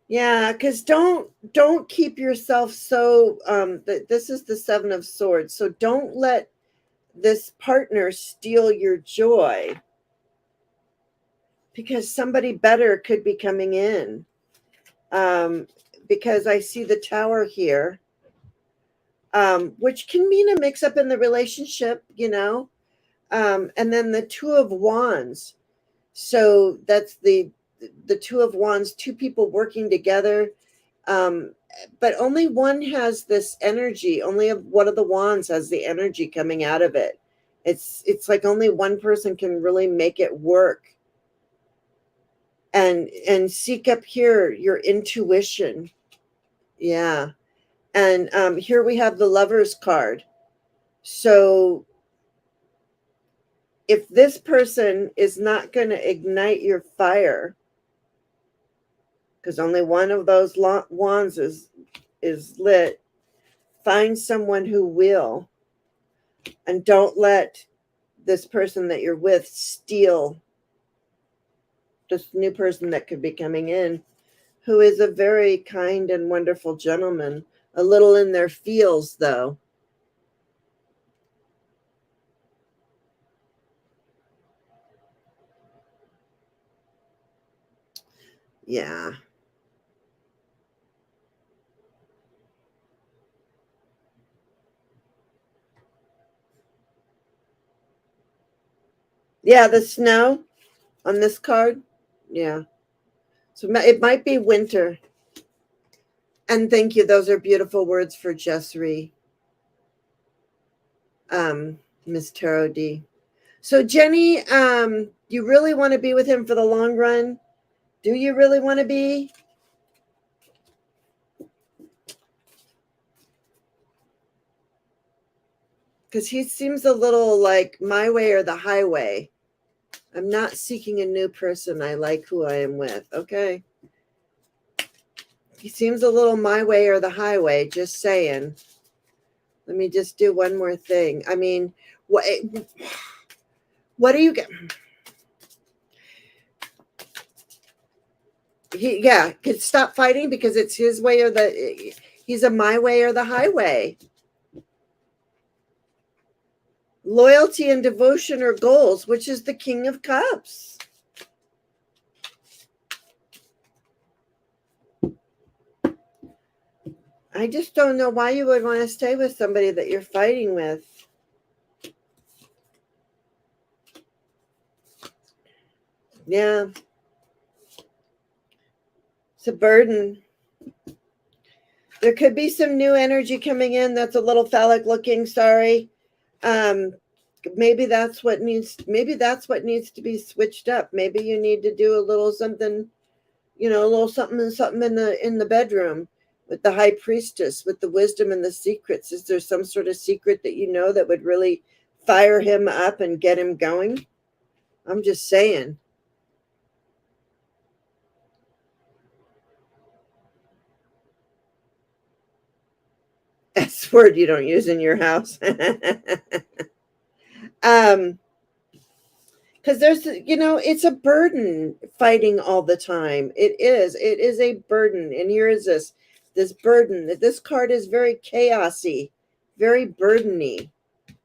Yeah, because don't keep yourself so this is the Seven of Swords. So don't let this partner steal your joy, because somebody better could be coming in. Because I see the Tower here, which can mean a mix up in the relationship, and then the Two of Wands. So that's the Two of Wands, two people working together. But only one has this energy. Only one of the wands has the energy coming out of it. It's like only one person can really make it work. And seek up here your intuition. Yeah. And here we have the Lovers card. So if this person is not going to ignite your fire, because only one of those wands is lit, find someone who will, and don't let this person that you're with steal this new person that could be coming in, who is a very kind and wonderful gentleman, a little in their feels though. Yeah. Yeah, the snow on this card. Yeah. So it might be winter. And thank you. Those are beautiful words for Jessry, Miss Tarot D. So Jenny, you really want to be with him for the long run? Do you really want to be? Because he seems a little like my way or the highway. I'm not seeking a new person. I like who I am with. Okay. He seems a little my way or the highway. Just saying. Let me just do one more thing. I mean, what do you get? Yeah, could stop fighting because it's his way or he's a my way or the highway. Loyalty and devotion or goals, which is the King of Cups. I just don't know why you would want to stay with somebody that you're fighting with. Yeah. It's a burden. There could be some new energy coming in that's a little phallic looking, sorry. Maybe that's what needs to be switched up. Maybe you need to do a little something, a little something in the bedroom with the High Priestess, with the wisdom and the secrets. Is there some sort of secret that that would really fire him up and get him going? I'm just saying. S word you don't use in your house. Because it's a burden fighting all the time. It is a burden. And here is this burden. This card is very chaosy, very burdeny,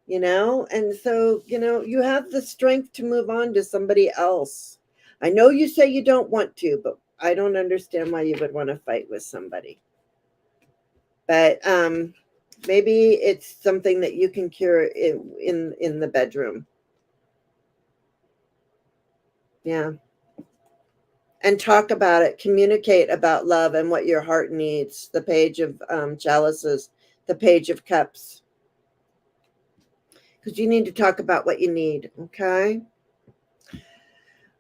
and so you have the strength to move on to somebody else. I know you say you don't want to, but I don't understand why you would want to fight with somebody. But maybe it's something that you can cure in the bedroom. Yeah. And talk about it, communicate about love and what your heart needs. The Page of Chalices, the Page of Cups. Because you need to talk about what you need, okay?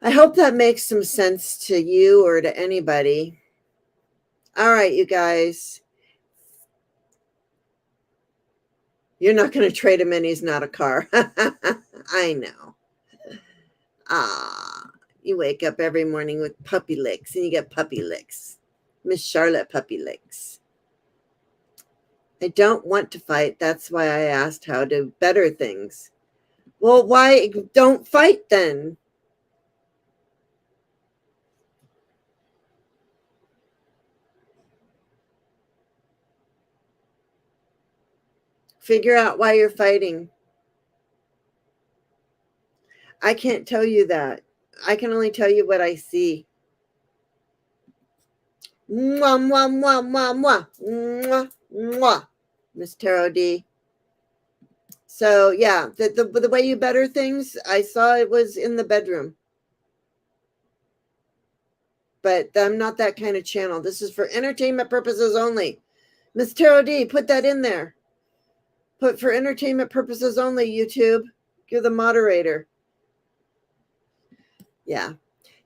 I hope that makes some sense to you or to anybody. All right, you guys. You're not going to trade him in. He's not a car. I know. Ah, you wake up every morning with puppy licks and you get puppy licks. Miss Charlotte puppy licks. I don't want to fight. That's why I asked how to better things. Well, why don't fight then? Figure out why you're fighting. I can't tell you that. I can only tell you what I see. Mwah, mwah, mwah, mwah, mwah, mwah, mwah. Miss Tarot D. So yeah, the way you better things, I saw it was in the bedroom. But I'm not that kind of channel. This is for entertainment purposes only. Miss Tarot D, put that in there. Put for entertainment purposes only, YouTube. You're the moderator. Yeah.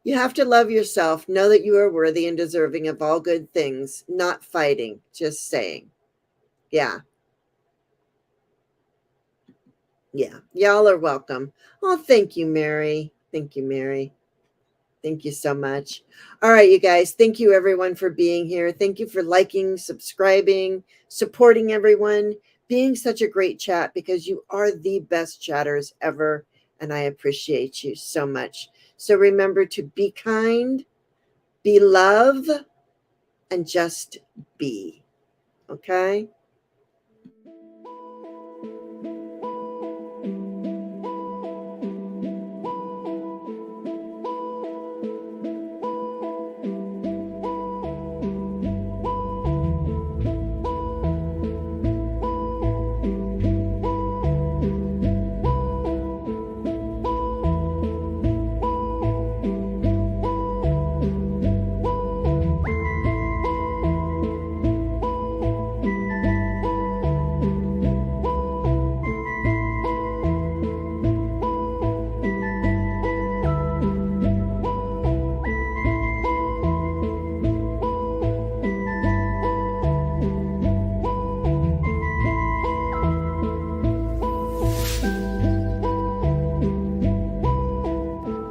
You have to love yourself. Know that you are worthy and deserving of all good things. Not fighting, just saying. Yeah. Yeah. Y'all are welcome. Oh, thank you, Mary. Thank you, Mary. Thank you so much. All right, you guys. Thank you, everyone, for being here. Thank you for liking, subscribing, supporting everyone, being such a great chat, because you are the best chatters ever. And I appreciate you so much. So remember to be kind, be love, and just be. Okay?